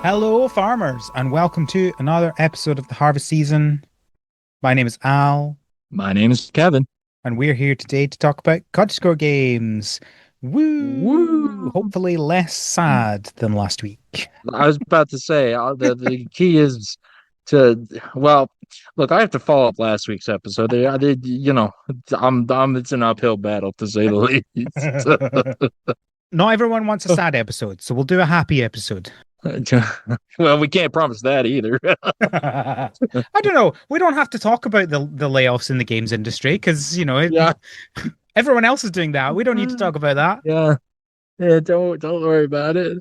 Hello, farmers, and welcome to another episode of the harvest season. My name is Al, My name is Kevin. and we're here today to talk about cottage score games. Woo! Woo! Hopefully, less sad than last week. I was about to say the key is to look. I have to follow up last week's episode. I'm it's an uphill battle to say the least. Not everyone wants a sad episode, so we'll do a happy episode. Well, we can't promise that either. I don't know. We don't have to talk about the layoffs in the games industry because, Yeah, everyone else is doing that. We don't need to talk about that. yeah, yeah. Don't worry about it.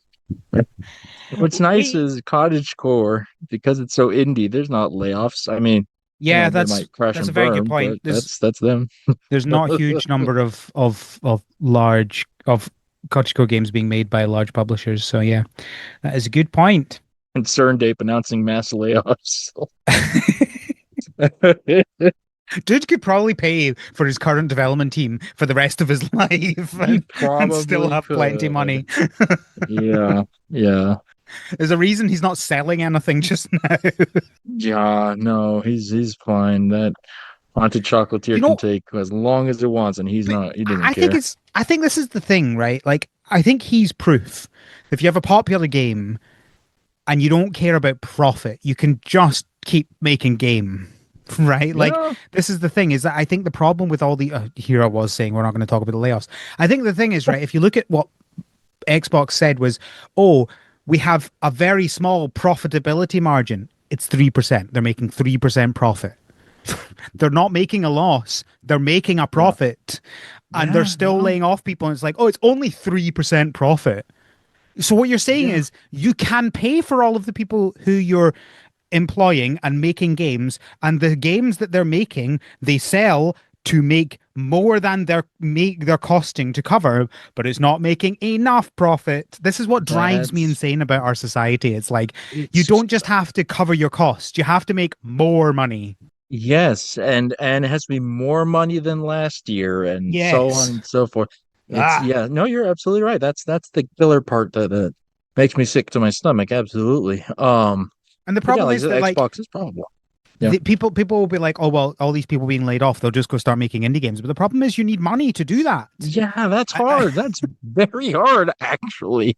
What's nice We is Cottage Core because it's so indie. There's not layoffs. I mean, Yeah, they that's might crash that's a and very good burn, but point. that's them. There's not a huge number of large of Kochiko games being made by large publishers. So yeah, that is a good point. Concerned Ape announcing mass layoffs. Dude could probably pay for his current development team for the rest of his life He and still probably have plenty could. money. Yeah, yeah, There's a reason he's not selling anything just now. yeah. No, he's fine. That haunted You chocolatier can know, take as long as it wants, and he's but not. He doesn't I think care. I think this is the thing, right? Like, I think he's proof. If you have a popular game and you don't care about profit, you can just keep making game, right? Like Yeah, this is the thing is that I think the problem with all the here I was saying we're not going to talk about the layoffs. I think the thing is right. If you look at what Xbox said was, oh, we have a very small profitability margin. It's 3%. They're making 3% profit. They're not making a loss. They're making a yeah, profit, and they're yeah. still No, laying off people. And it's like, oh, it's only 3% profit. So what you're saying yeah. is you can pay for all of the people who you're employing and making games, and the games that they're making, they sell to make more than they're costing to cover, but it's not making enough profit. This is what drives me That's insane about our society. It's like you it's don't just have to cover your costs, you have to make more money. yes, and it has to be more money than last year, and so on Yes. and so forth. It's Ah. yeah. No, you're absolutely right. That's the killer part that makes me sick to my stomach. Absolutely. And the But yeah, problem like I is said, that like Xbox is probably yeah. people will be like, oh well, all these people being laid off, they'll just go start making indie games. But the problem is you need money to do that. Yeah, that's I hard. That's very hard, actually.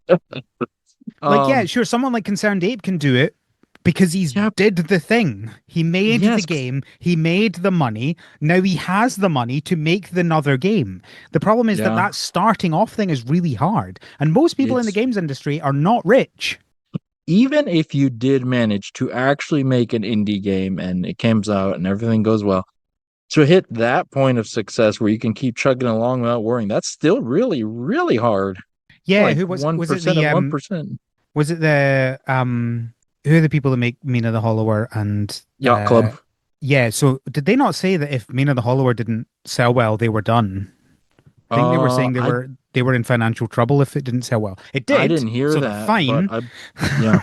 like, yeah, Um, sure, someone like Concerned Ape can do it because he's yeah, did the thing. He made the yes, game, he made the money. Now he has the money to make the another game. The problem is that yeah. that starting off thing is really hard, and most people in the It's games industry are not rich. even if you did manage to actually make an indie game and it comes out and everything goes well, to hit that point of success where you can keep chugging along without worrying, that's still really, really hard. Yeah, Like who was it 1% the of 1%. was it the who are the people that make Mina the Hollower and Yacht Club. yeah, so did they not say that if Mina the Hollower didn't sell well, they were done? I think they were Uh, saying I they were in financial trouble if it didn't sell well. It I did, didn't hear so they're that, but fine. yeah,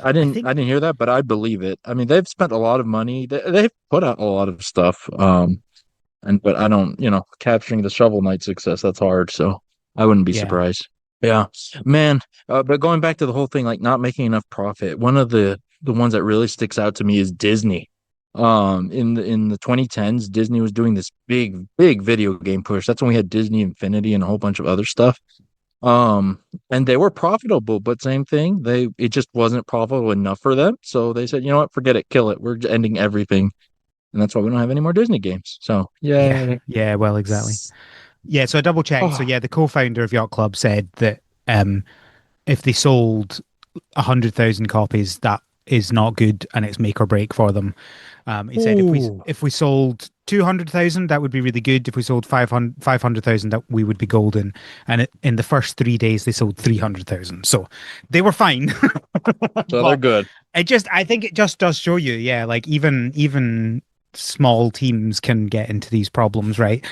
I think I didn't hear that, but I believe it. I mean, they've spent a lot of money. They've put out a lot of stuff. And but I don't, capturing the Shovel Knight success, that's hard. So I wouldn't be yeah. surprised. Yeah, man. But going back to the whole thing, like not making enough profit, one of the ones that really sticks out to me is Disney. In the 2010s, Disney was doing this big video game push. That's when we had Disney Infinity and a whole bunch of other stuff. And they were profitable, but same thing, it just wasn't profitable enough for them. So they said, you know what, forget it, kill it. We're ending everything. And that's why we don't have any more Disney games. So Yeah. yay. Yeah, well, exactly. Yeah, so I double checked. So Oh, yeah, the co-founder of Yacht Club said that if they sold 100,000 copies, that is not good and it's make or break for them. He said ooh, if we sold 200,000, that would be really good. If we sold 500,000, that we would be golden. And in the first 3 days, they sold 300,000. So they were fine. so they're But good. I think it just does show you, yeah, like even small teams can get into these problems, right?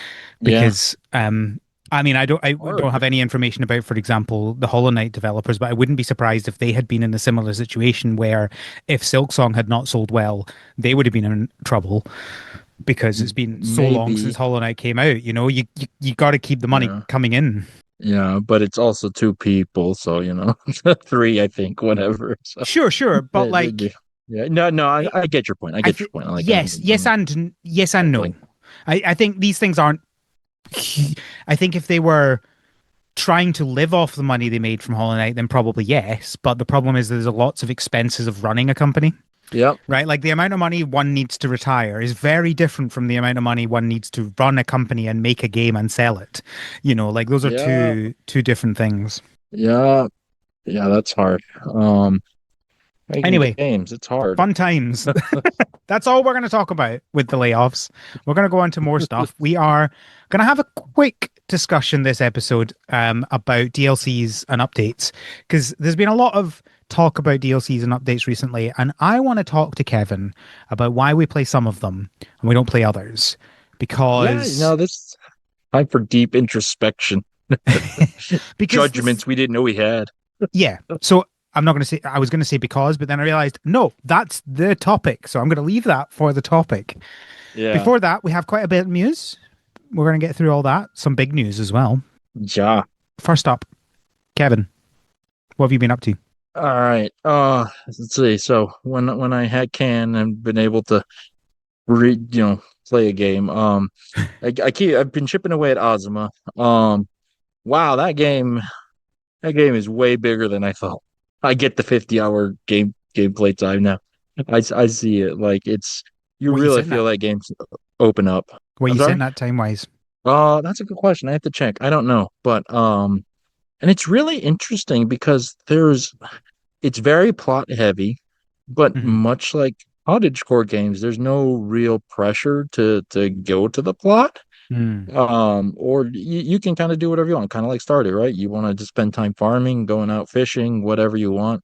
Yeah. Because I mean, I don't Hard. have any information about, for example, the Hollow Knight developers, but I wouldn't be surprised if they had been in a similar situation where if Silksong had not sold well, they would have been in trouble because it's been so long since Maybe. Hollow Knight came out. You know, you got to keep the money Yeah. coming in. Yeah, but it's also two people, so three, I think, whatever. So Sure, sure, but they- they- they- like, yeah, no, no, I, it, I get your point. I I get your think point. Like yes, yes and no. baffling. I think these things aren't. I think if they were trying to live off the money they made from Hollow Knight, then probably yes. But the problem is there's lots of expenses of running a company, Yep. right? Like the amount of money one needs to retire is very different from the amount of money one needs to run a company and make a game and sell it. Like those are Yeah. two different things. Yeah. Yeah, that's hard. Making Anyway, games, it's hard. fun times. That's all we're going to talk about with the layoffs. We're going to go on to more stuff. We are going to have a quick discussion this episode about DLCs and updates because there's been a lot of talk about DLCs and updates recently, and I want to talk to Kevin about why we play some of them and we don't play others. Yeah, Because this time for deep introspection. because this Judgments we didn't know we had. yeah. So I'm not going to say I was going to say because, but then I realized no, that's the topic. So I'm going to leave that for the topic. Yeah. Before that, we have quite a bit of news. We're going to get through all that. Some big news as well. Yeah. First up, Kevin, what have you been up to? All right. Let's see. So when I had can and been able to read, play a game, I've been chipping away at Ozma. Wow, that game is way bigger than I thought. I get the 50-hour gameplay time now. I see it. Like you What are you really sitting feel at? that game's open up. What are I'm you sitting sorry? at time wise? That's a good question. I have to check. I don't know. But and it's really interesting because it's very plot heavy, but Mm-hmm. much like cottagecore games, there's no real pressure to go to the plot. Mm. Or you can kind of do whatever you want, kind of like Stardew, right? You want to just spend time farming, going out fishing, whatever you want.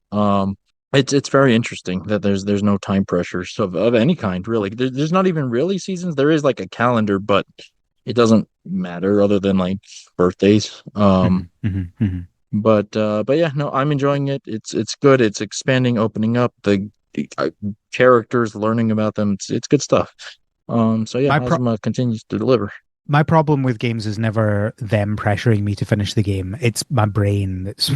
It's very interesting that there's no time pressures of any kind, really. There's not even really seasons. There is like a calendar, but it doesn't matter other than like birthdays. Mm-hmm. Mm-hmm. But yeah, no, I'm enjoying it. It's good. It's expanding, opening up the characters, learning about them. It's good stuff. So yeah, My pro- Ozma continues to deliver. my problem with games is never them pressuring me to finish the game. It's my brain that's Oh,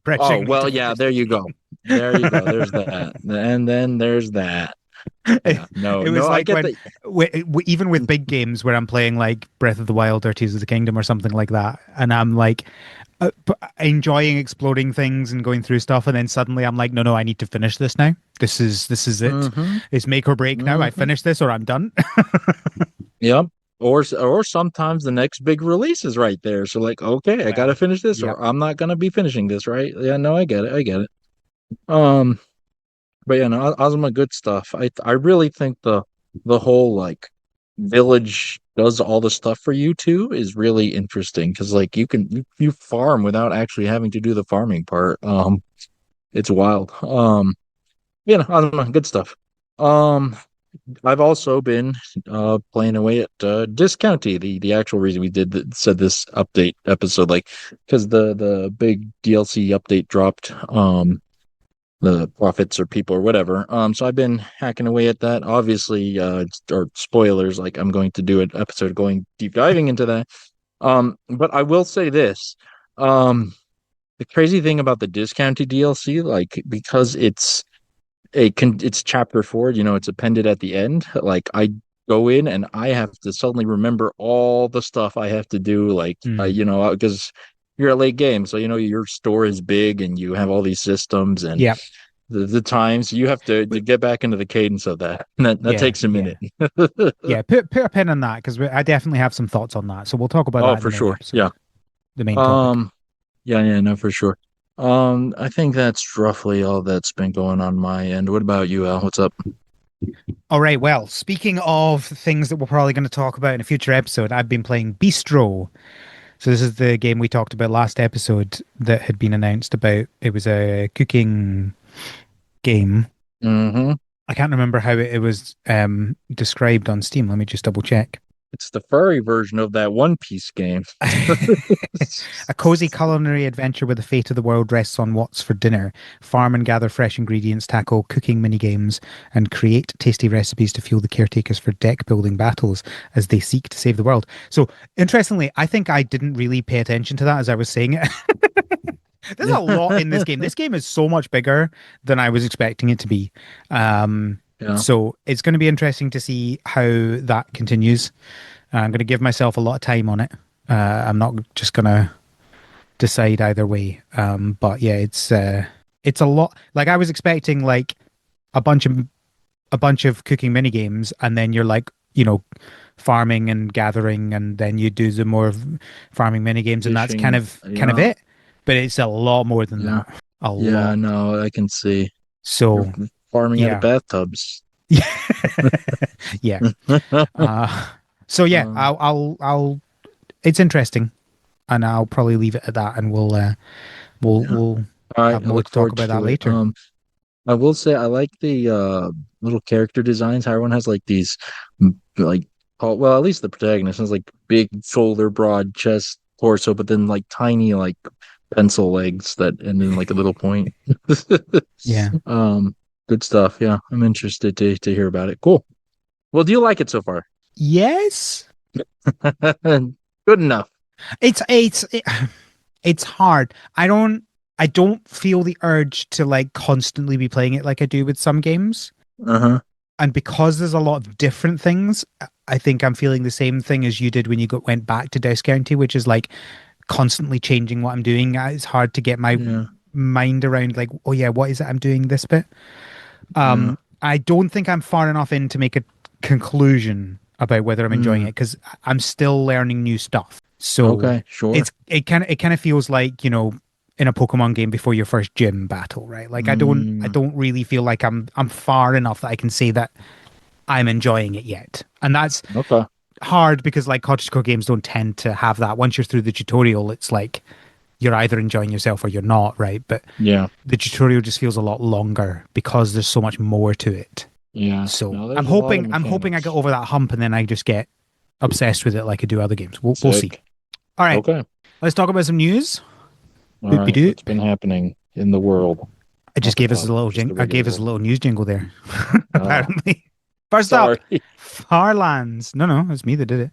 pressuring me well, to yeah, finish there the you go. There you go. There's that. And then there's that. game. Yeah, no, It no, was I like get when, that. even with big games where I'm playing like Breath of the Wild or Tears of the Kingdom or something like that, and I'm like enjoying exploding things and going through stuff, and then suddenly I'm like, no, no, I need to finish this now. This is it. Mm-hmm. It's make or break now. I Mm-hmm. finish this or I'm done. Yep. Or sometimes the next big release is right there. So like, okay, I gotta Well, finish this, yep. or I'm not gonna be finishing this, right? Yeah, no, I get it. I get it. Um, but yeah, no, Ozma, good stuff. I really think the whole like village does all the stuff for you too is really interesting because like you farm without actually having to do the farming part. It's wild. Good stuff. Um, I've also been playing away at Discounty, the actual reason we said this update episode, like because the big DLC update dropped. The profits or people or whatever. So I've been hacking away at that. Obviously, or spoilers, like I'm going to do an episode going deep diving into that. But I will say this. The crazy thing about the discounted DLC, like because it's chapter 4, it's appended at the end. Like I go in and I have to suddenly remember all the stuff I have to do, like Mm. because you're a late game, so your store is big and you have all these systems and Yep. the times you have to But get back into the cadence of that. And that yeah, takes a yeah, minute. yeah. Put a pin on that because I definitely have some thoughts on that. So we'll talk about Oh, that in the for main sure. Yeah. episode, the main topic. Um, yeah, yeah, no, for sure. I think that's roughly all that's been going on my end. What about you, Al? What's up? All right. Well, speaking of things that we're probably going to talk about in a future episode, I've been playing Bistro. So this is the game we talked about last episode that had been announced about. It was a cooking game. Mm-hmm. I can't remember how it was described on Steam. Let me just double check. It's the furry version of that One Piece game. A cozy culinary adventure where the fate of the world rests on what's for dinner. Farm and gather fresh ingredients, tackle cooking mini games, and create tasty recipes to fuel the caretakers for deck building battles as they seek to save the world. So, interestingly, I think I didn't really pay attention to that as I was saying it. There's a lot in this game. This game is so much bigger than I was expecting it to be. Um, Yeah. so it's going to be interesting to see how that continues. I'm going to give myself a lot of time on it. I'm not just going to decide either way. But yeah, it's a lot. Like I was expecting like a bunch of a bunch of cooking mini games, and then you're like, farming and gathering, and then you do the more farming mini games, and that's kind Fishing. of Yeah. it. But it's a lot more than Yeah. that. A Yeah, lot. no, I can see. You're So farming out of yeah, bathtubs. yeah. Uh, so yeah, Um, I'll. It's interesting, and I'll probably leave it at that, and yeah. we'll All right, have I more look to talk forward about that to it. later. I will say I like the little character designs. How everyone has like these like well, at least the protagonist has like big shoulder, broad chest, torso, but then like tiny like pencil legs that and then like a little point. Yeah. Um, good stuff. Yeah, I'm interested to hear about it. Cool. Well, do you like it so far? Yes. Good enough. It's it's hard. I don't feel the urge to like constantly be playing it like I do with some games. Uh-huh. And because there's a lot of different things, I think I'm feeling the same thing as you did when you went back to Death County, which is like constantly changing what I'm doing. It's hard to get my Yeah. mind around like, oh yeah, what is it I'm doing this bit? Yeah. I don't think I'm far enough in to make a conclusion about whether I'm enjoying Mm. it because I'm still learning new stuff. So Okay, sure. it kind of feels like, in a Pokemon game before your first gym battle, right? Like I Mm. don't really feel like I'm far enough that I can say that I'm enjoying it yet. And that's Okay. hard because like cottagecore games don't tend to have that. Once you're through the tutorial, it's like you're either enjoying yourself or you're not, right? But Yeah. the tutorial just feels a lot longer because there's so much more to it. Yeah. So No, I'm there's a lot of hoping I'm hoping I get mechanics. over that hump and then I just get obsessed with it like I do other games. We'll see. Sick. All right, Okay. let's talk about some news. All Boopy right. doo. What's been happening in the world? I Not just the gave us a pub, little just the I regular gave us a world. little news jingle there. Oh, Apparently. First up, sorry. Farlands. No, it's me that did it.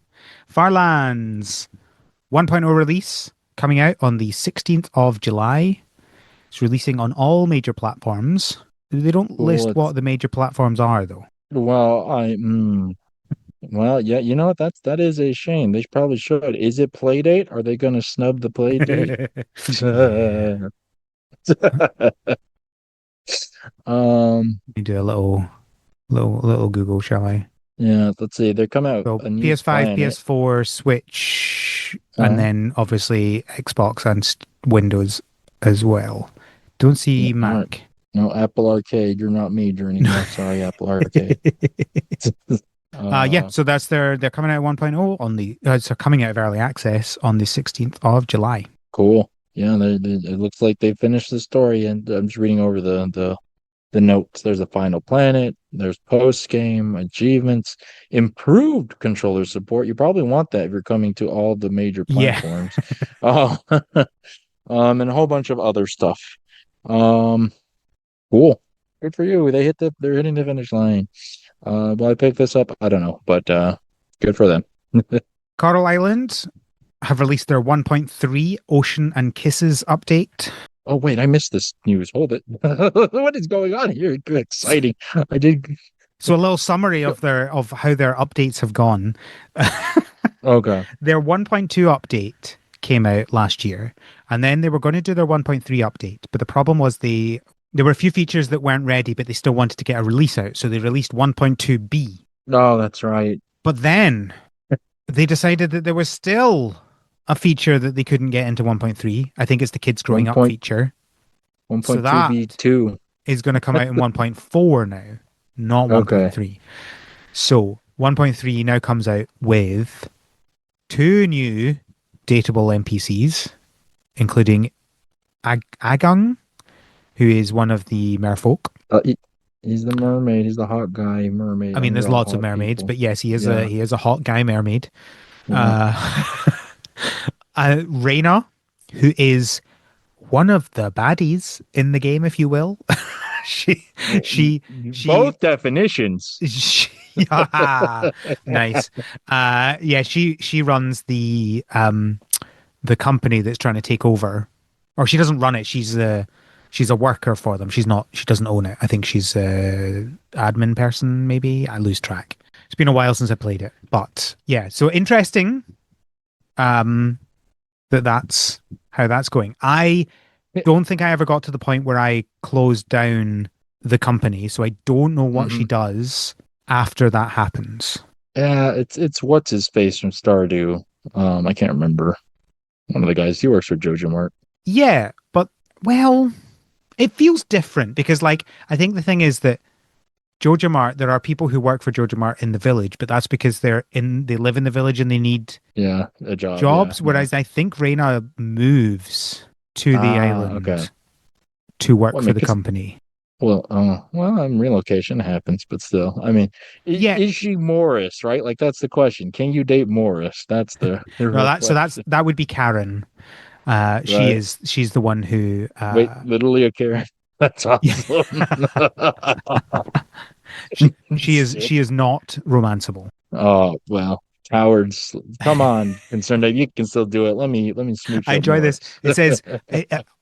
Farlands 1.0 release coming out on the 16th of July. It's releasing on all major platforms. They don't Cool. list what the major platforms are though. Well, well, yeah, you know what? That is a shame. They probably should. Is it play date? Are they going to snub the play date? Yeah. Um, You do a little Google, shall I? yeah, let's see. They're coming out So a new PS5, planet. PS4, Switch, and Uh, then obviously Xbox and Windows as well. Don't yeah, see all right. Mac. No, Apple Arcade, you're not major anymore. Sorry, Apple Arcade. Yeah, Uh, so they're coming out 1.0 on the so coming out of early access on the 16th of July. cool. Yeah, it looks like they finished the story, and I'm just reading over the notes. There's a final planet. There's post game achievements, improved controller support. You probably want that if you're coming to all the major Yeah. platforms. Oh, and a whole bunch of other stuff. Um, cool. Good for you. They're hitting the finish line. Will I pick this up? I don't know, but good for them. Coral Island have released their 1.3 Ocean and Kisses update. Oh wait, I missed this news. Hold it. What is going on here? Good, exciting. I did. So a little summary of how their updates have gone. Okay. Their 1.2 update came out last year, and then they were going to do their 1.3 update, but the problem was there were a few features that weren't ready, but they still wanted to get a release out, so they released 1.2b. No, that's right. But then they decided that there was still a feature that they couldn't get into 1.3. I think it's the kids One growing up point feature. one So point two that B two. is going to come out in 1.4 now, not Okay. 1.3. So 1.3 now comes out with two new dateable NPCs, including Agung, who is one of the merfolk. Uh, He's the mermaid. He's the hot guy mermaid. I mean, I'm there's into all lots of hot mermaids, people. but yes, Yeah, he is a hot guy mermaid. yeah. Uh, Reyna, who is one of the baddies in the game, if you will. she, Well, she, she, both definitions. she yeah, nice. Yeah, she runs the company that's trying to take over, or she doesn't run it. She's a worker for them. She's not. She doesn't own it. I think she's a admin person. Maybe I lose track. It's been a while since I played it, but yeah. So interesting. Um, that's how that's going. I don't think I ever got to the point where I closed down the company, so I don't know what she Hmm. does after that happens. Yeah, it's what's his face from Stardew. I can't remember. One of the guys. He works for Jojo Mart. Yeah, but well, it feels different because, like, I think the thing is that Jojo Mart, there are people who work for Jojo Mart in the village, but that's because they live in the village and they need Yeah, a job. Yeah, jobs. no. Whereas I think Reina moves to the Ah, okay. island to work Well, I for mean, the 'cause company. relocation happens, but still, I mean, Yeah, is she Morris, right? Like that's the question. Can you date Morris? That's the no, real question, that would be Karen. right? She's the one who Wait, literally a Karen. That's yeah. awesome. Sick. She is not romanceable. Oh well, cowards. Come on, concerned that you can still do it. Let me smooch I up enjoy this. Morris. It says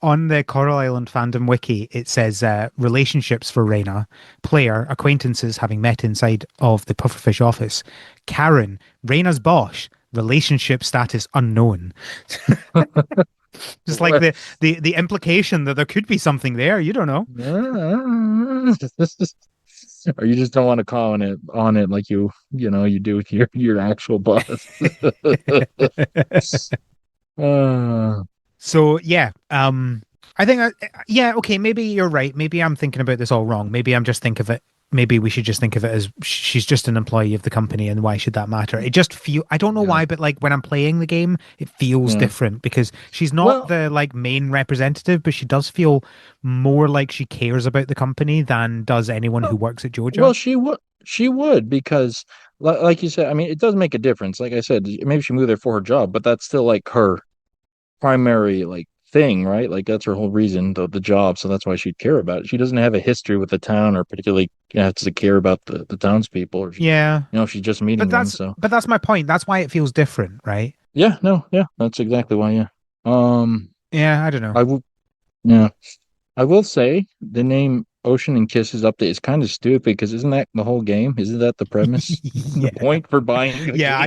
on the Coral Island fandom wiki, it says relationships for Reyna, player, acquaintances having met inside of the pufferfish office. Karen, Reyna's boss, relationship status unknown. Just like What? the implication that there could be something there. You don't know. Or you just don't want to call on it like you do with your actual boss. Uh, So yeah, I think yeah, okay, maybe you're right. Maybe I'm thinking about this all wrong. Maybe I'm just think of it. Maybe we should just think of it as she's just an employee of the company, and why should that matter? It just feel I don't know yeah, why, but like when I'm playing the game, it feels yeah. different because she's not Well, the like main representative, but she does feel more like she cares about the company than does anyone who well, works at well, Georgia. she would because, like you said, I mean, it does make a difference. Like I said, maybe she moved there for her job, but that's still like her primary like thing, right? Like that's her whole reason, the job. So that's why she'd care about it. She doesn't have a history with the town or particularly has to care about the townspeople, or Yeah, she's just meeting them. So but that's my point. That's why it feels different, right? yeah, no, yeah, that's exactly why. Yeah. Um, Yeah, I don't know. I will. Yeah, I will say the name Ocean and Kisses update is kind of stupid because isn't that the whole game? Isn't that the premise? The Yeah. point for buying the Yeah, game?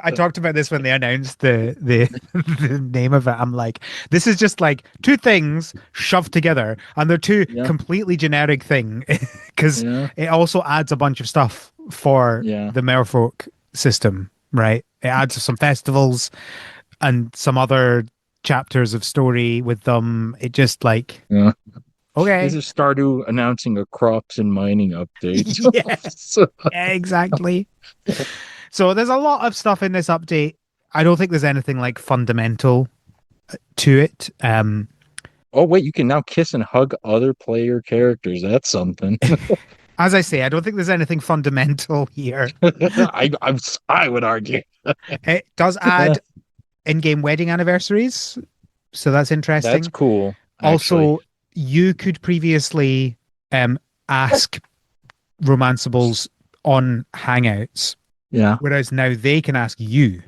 I talked about this when they announced the the name of it. I'm like, this is just like two things shoved together, and they're two Yeah, completely generic thing because yeah, it also adds a bunch of stuff for yeah, the Merfolk system, right? It adds some festivals and some other chapters of story with them. It just like yeah. This okay, is Stardew announcing a crops and mining update. yeah, exactly. So there's a lot of stuff in this update. I don't think there's anything like fundamental to it. Oh wait, you can now kiss and hug other player characters. That's something. As I say, I don't think there's anything fundamental here. I would argue. It does add in-game wedding anniversaries, so that's That's interesting. cool, actually. Also, you could previously ask romanceables on Hangouts, Yeah. whereas now they can ask you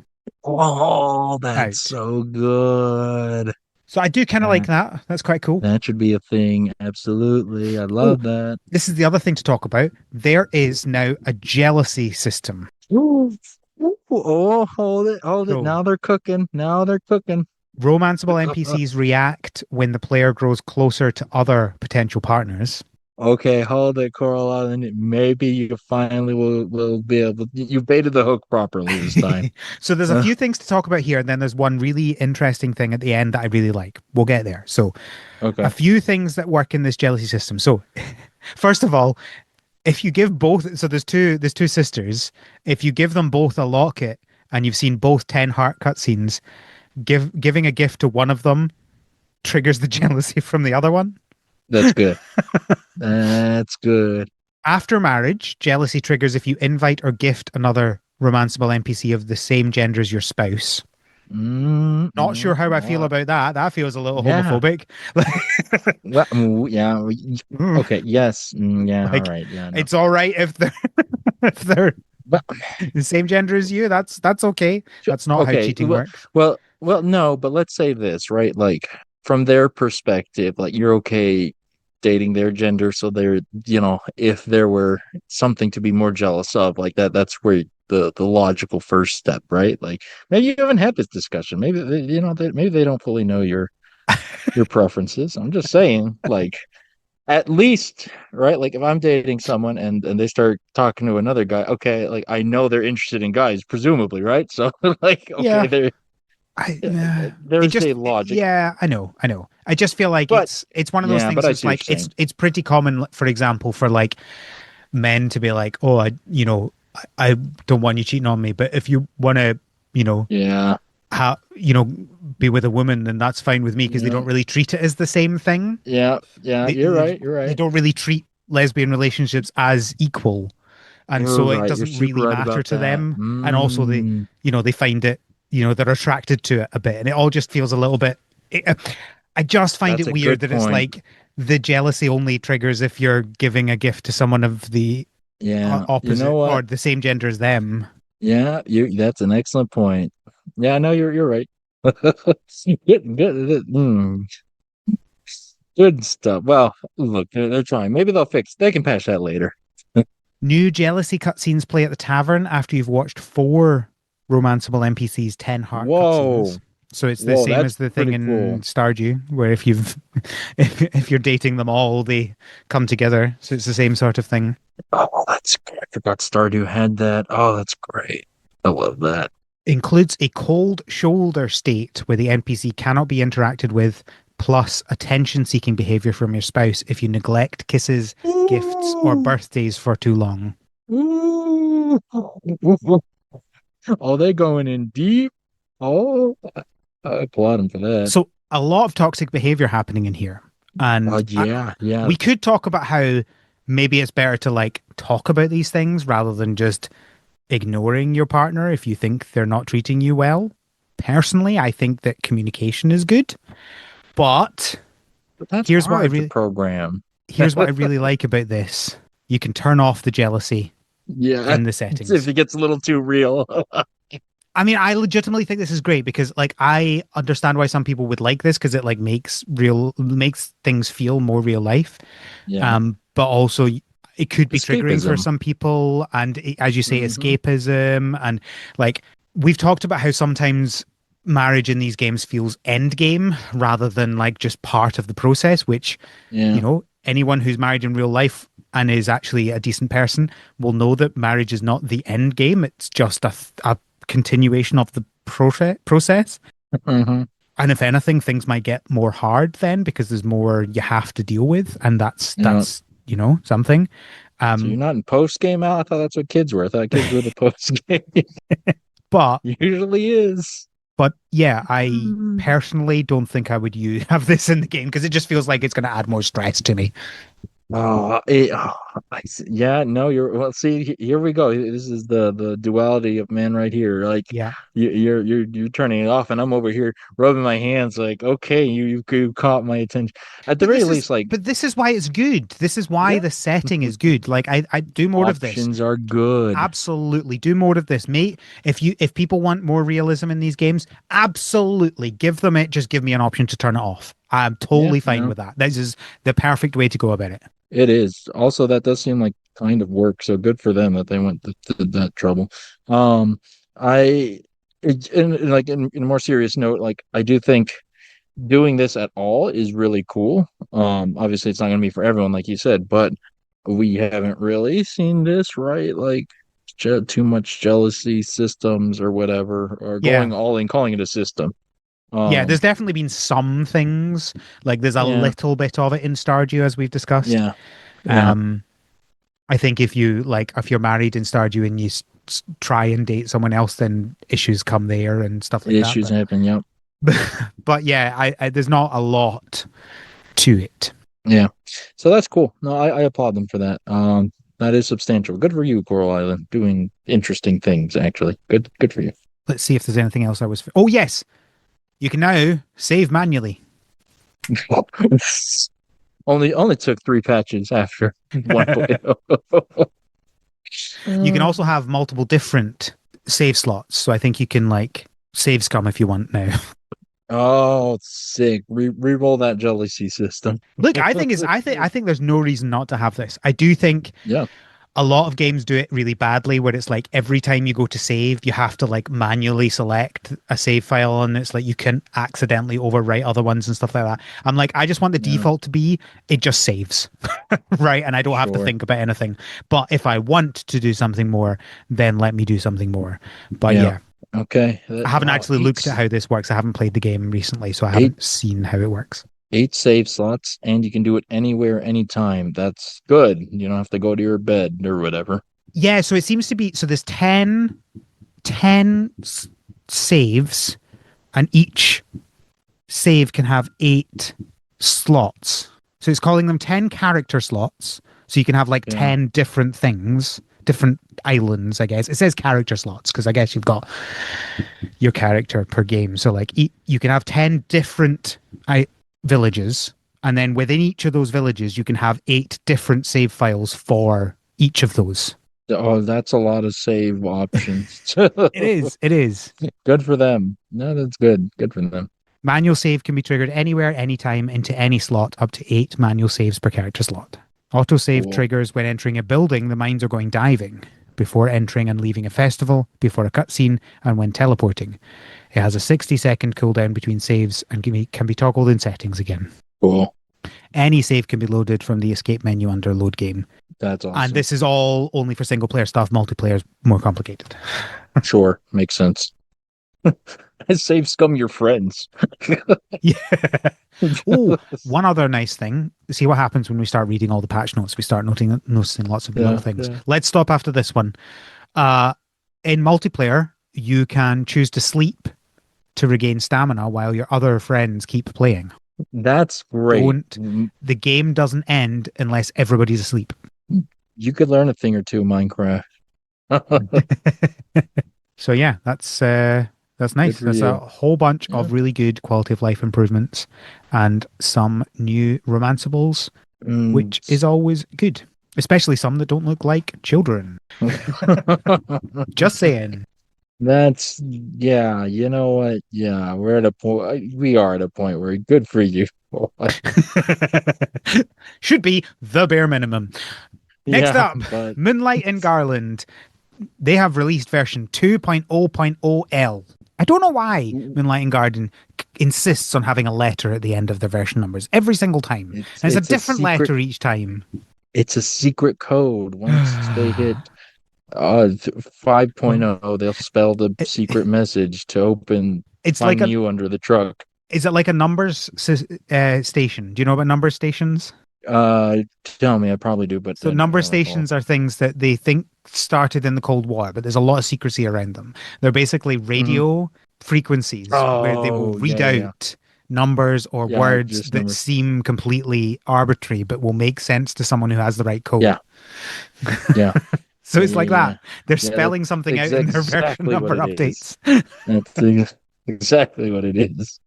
Oh, that's out. so good. So I do kind of like That that. That's quite cool. that should be a thing. Absolutely. I Oh, love that. this is the other thing to talk about. There is now a jealousy system. Ooh. Ooh, oh, hold it, hold it. So Now they're cooking. Now they're cooking. romanceable NPCs react when the player grows closer to other potential partners. Okay, hold it, Coral Island. Maybe you finally will be able. You baited the hook properly this time. So there's a Uh, few things to talk about here, and then there's one really interesting thing at the end that I really like. We'll get there. So a okay, few things that work in this jealousy system. So first of all, if you give both, so there's two sisters. If you give them both a locket and you've seen both 10 heart cutscenes, giving a gift to one of them triggers the jealousy from the other one. that's good. That's good. After marriage, jealousy triggers if you invite or gift another romanceable NPC of the same gender as your spouse. Not sure how I feel about that. That feels a little Yeah. homophobic. Well, yeah. Okay. Yes. Yeah. All Like, right. Yeah. No. it's all right if they're if they're But the same gender as you. That's okay. That's not how okay. cheating works. No. But let's say this, right? Like from their perspective, like you're okay dating their gender, so they're, if there were something to be more jealous of, like that's where the logical first step, right? Like maybe you haven't had this discussion. Maybe maybe they don't fully know your preferences. I'm just saying, like at least, right? Like if I'm dating someone and they start talking to another guy, okay, like I know they're interested in guys, presumably, right? So like, okay, Yeah. I it there's just a logic, yeah, I know. I just feel like but it's one of those yeah, but things. I It's see what like you're saying. it's pretty common, for example, for like men to be like, oh, I don't want you cheating on me, but if you want to, you know, Yeah, be with a woman, then that's fine with me because they yeah, don't really treat it as the same thing. yeah. You're right. You're They right. don't really treat lesbian relationships as equal, and You're so it right. You're doesn't super really right matter about to that. them. And also they find it, they're attracted to it a bit, and it all just feels a little bit. I just find That's it a weird good that it's point. like the jealousy only triggers if you're giving a gift to someone of the Yeah, you know opposite or what? the same gender as them. Yeah, that's an excellent point. Yeah, no, you're right. Good stuff. Well, look, they're trying. Maybe they can patch that later. New jealousy cutscenes play at the tavern after you've watched four romanceable NPCs, 10 heart cutscenes. Whoa. So it's the Whoa, same that's as the thing pretty in cool. Stardew, where if you've if you're dating them all, they come together. So it's the same sort of thing. Oh, that's great. I forgot Stardew had that. Oh, that's great. I love that. Includes a cold shoulder state where the NPC cannot be interacted with, plus attention-seeking behavior from your spouse if you neglect kisses, gifts, or Ooh. birthdays for too long. Ooh. Oh, they going in deep. Oh, I applaud him for that. So a lot of toxic behavior happening in here, Oh, and yeah, yeah. we could talk about how maybe it's better to like talk about these things rather than just ignoring your partner if you think they're not treating you well. Personally, I think that communication is good, but But that's here's what I hard to really program. here's what I really like about this. You can turn off the jealousy Yeah, in the if settings. it gets a little too real. I mean, I legitimately think this is great because like I understand why some people would like this because it like makes things feel more real life. Yeah. But also it could be triggering for Escapism. some people, and as you say, Hmm. escapism, and like we've talked about how sometimes marriage in these games feels end game rather than like just part of the process, which Yeah. anyone who's married in real life and is actually a decent person will know that marriage is not the end game. It's just a continuation of the process. Hmm. And if anything, things might get more hard then because there's more you have to deal with, and that's Yeah. something. So you're Um, not in post game out? I thought that's what kids were. I thought kids were the post game. but Usually is. yeah, I Mm. personally don't think I would have this in the game because it just feels like it's going to add more stress to me. Yeah, no, well. See, here we go. This is the duality of man right here. Like Yeah. you're turning it off, and I'm over here rubbing my hands. Like, okay, you caught my attention. At the very least, like, But this is why it's good. This is why yeah, the setting is good. Like I do more of this. options are good. Absolutely do more of this, mate. If people want more realism in these games, absolutely give them it. Just give me an option to turn it off. I'm Yeah, totally fine no, with that. This is the perfect way to go about it. it is. Also, that does seem like kind of work. So good for them that they went to that trouble. Um, I, like in a more serious note, like I do think doing this at all is really cool. Obviously it's not going to be for everyone, like you said, but we haven't really seen this, right? Like too much jealousy systems or whatever, or Yeah. going all in, calling it a system. Yeah, there's Um, definitely been some things. Like there's a yeah, little bit of it in Stardew as we've discussed. yeah, yeah. Um I think if you're married in Stardew and you try and date someone else, then issues come there and stuff like that. Issues happen. Yep. But yeah, there's not a lot to it. Yeah. So that's cool. No, I applaud them for that. That is substantial. Good for you, Coral Island. Doing interesting things, actually. Good for you. Let's see if there's anything else I was. Oh yes, you can now save manually. Only took 3 patches after 1.0. You can also have multiple different save slots. So I think you can like save scum if you want now. Oh, sick. Re-roll that jealousy system. Look, I think there's no reason not to have this. I do think Yeah. a lot of games do it really badly where it's like every time you go to save, you have to like manually select a save file and it's like you can accidentally overwrite other ones and stuff like that. I'm like, I just want the Yeah. default to be it just saves. Right. And I don't have to Sure. think about anything. But if I want to do something more, then let me do something more. But Yeah. yeah, Okay. I haven't Wow. actually looked at how this works. I haven't played the game recently, so I Eight haven't seen how it works. eight save slots, and you can do it anywhere, anytime. That's good. You don't have to go to your bed or whatever. Yeah, so it seems to be so there's 10 saves, and each save can have 8 slots. So it's calling them 10 character slots. So you can have like Yeah. 10 different things, different islands, I guess. It says character slots because I guess you've got your character per game. So like you can have 10 different villages, and then within each of those villages, you can have 8 different save files for each of those. Oh, that's a lot of save options. It is. It is. Good for them. No, that's good. Good for them. Manual save can be triggered anywhere, anytime, into any slot, up to 8 manual saves per character slot. Autosave Cool. triggers when entering a building the mines are going diving, before entering and leaving a festival, before a cutscene, and when teleporting. It has a 60-second cooldown between saves and can be toggled in settings again. Cool. Any save can be loaded from the escape menu under load game. That's awesome. And this is all only for single player stuff. Multiplayer is more complicated. Sure. Makes sense. Save scum your friends. Yeah. Oh, one other nice thing. See what happens when we start reading all the patch notes. We start noticing lots of little things. Yeah. Let's stop after this one. In multiplayer, you can choose to sleep to regain stamina while your other friends keep playing. That's great. The game doesn't end unless everybody's asleep. You could learn a thing or two, Minecraft. So yeah, that's nice. That's a whole bunch of really good quality of life improvements and some new romanceables, which is always good. Especially some that don't look like children. Just saying. That's yeah, you know what? Yeah, we are at a point where good for you. Should be the bare minimum. Next Yeah, up, but Moonlight in Garland. They have released version 2.0.0L. I don't know why Moonlight in Garland insists on having a letter at the end of their version numbers every single time. It's a different letter each time. It's a secret code. Once they hit 5.0, they'll spell the secret message to open. It's find like you under the truck. Is it like a numbers station? Do you know about number stations? Tell me, I probably do, but So number stations are things that they think started in the Cold War, but there's a lot of secrecy around them. They're basically radio frequencies where they will read out numbers or words that seem completely arbitrary, but will make sense to someone who has the right code. Yeah. Yeah. So it's like that. They're spelling something out in their version number updates. That's exactly what it is.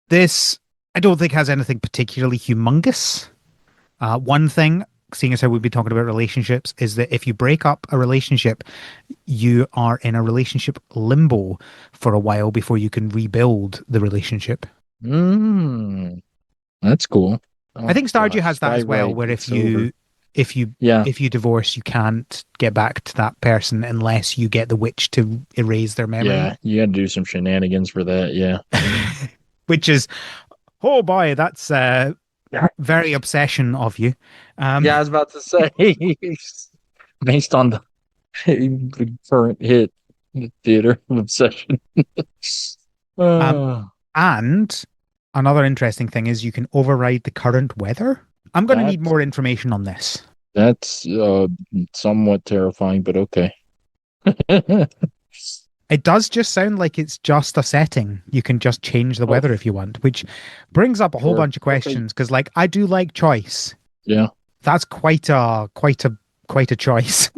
This, I don't think, has anything particularly humongous. One thing, seeing as how we've been talking about relationships, is that if you break up a relationship, you are in a relationship limbo for a while before you can rebuild the relationship. That's cool. I think Stardew has that as well, where if you divorce, you can't get back to that person unless you get the witch to erase their memory. Yeah, you got to do some shenanigans for that. Yeah. Which is, oh boy, that's very obsession of you. Yeah, I was about to say, based on the current hit theater obsession. And another interesting thing is you can override the current weather. I'm going to need more information on this. That's somewhat terrifying, but okay. It does just sound like it's just a setting. You can just change the weather if you want, which brings up a whole bunch of questions because, like, I do like choice, Yeah. That's quite a choice.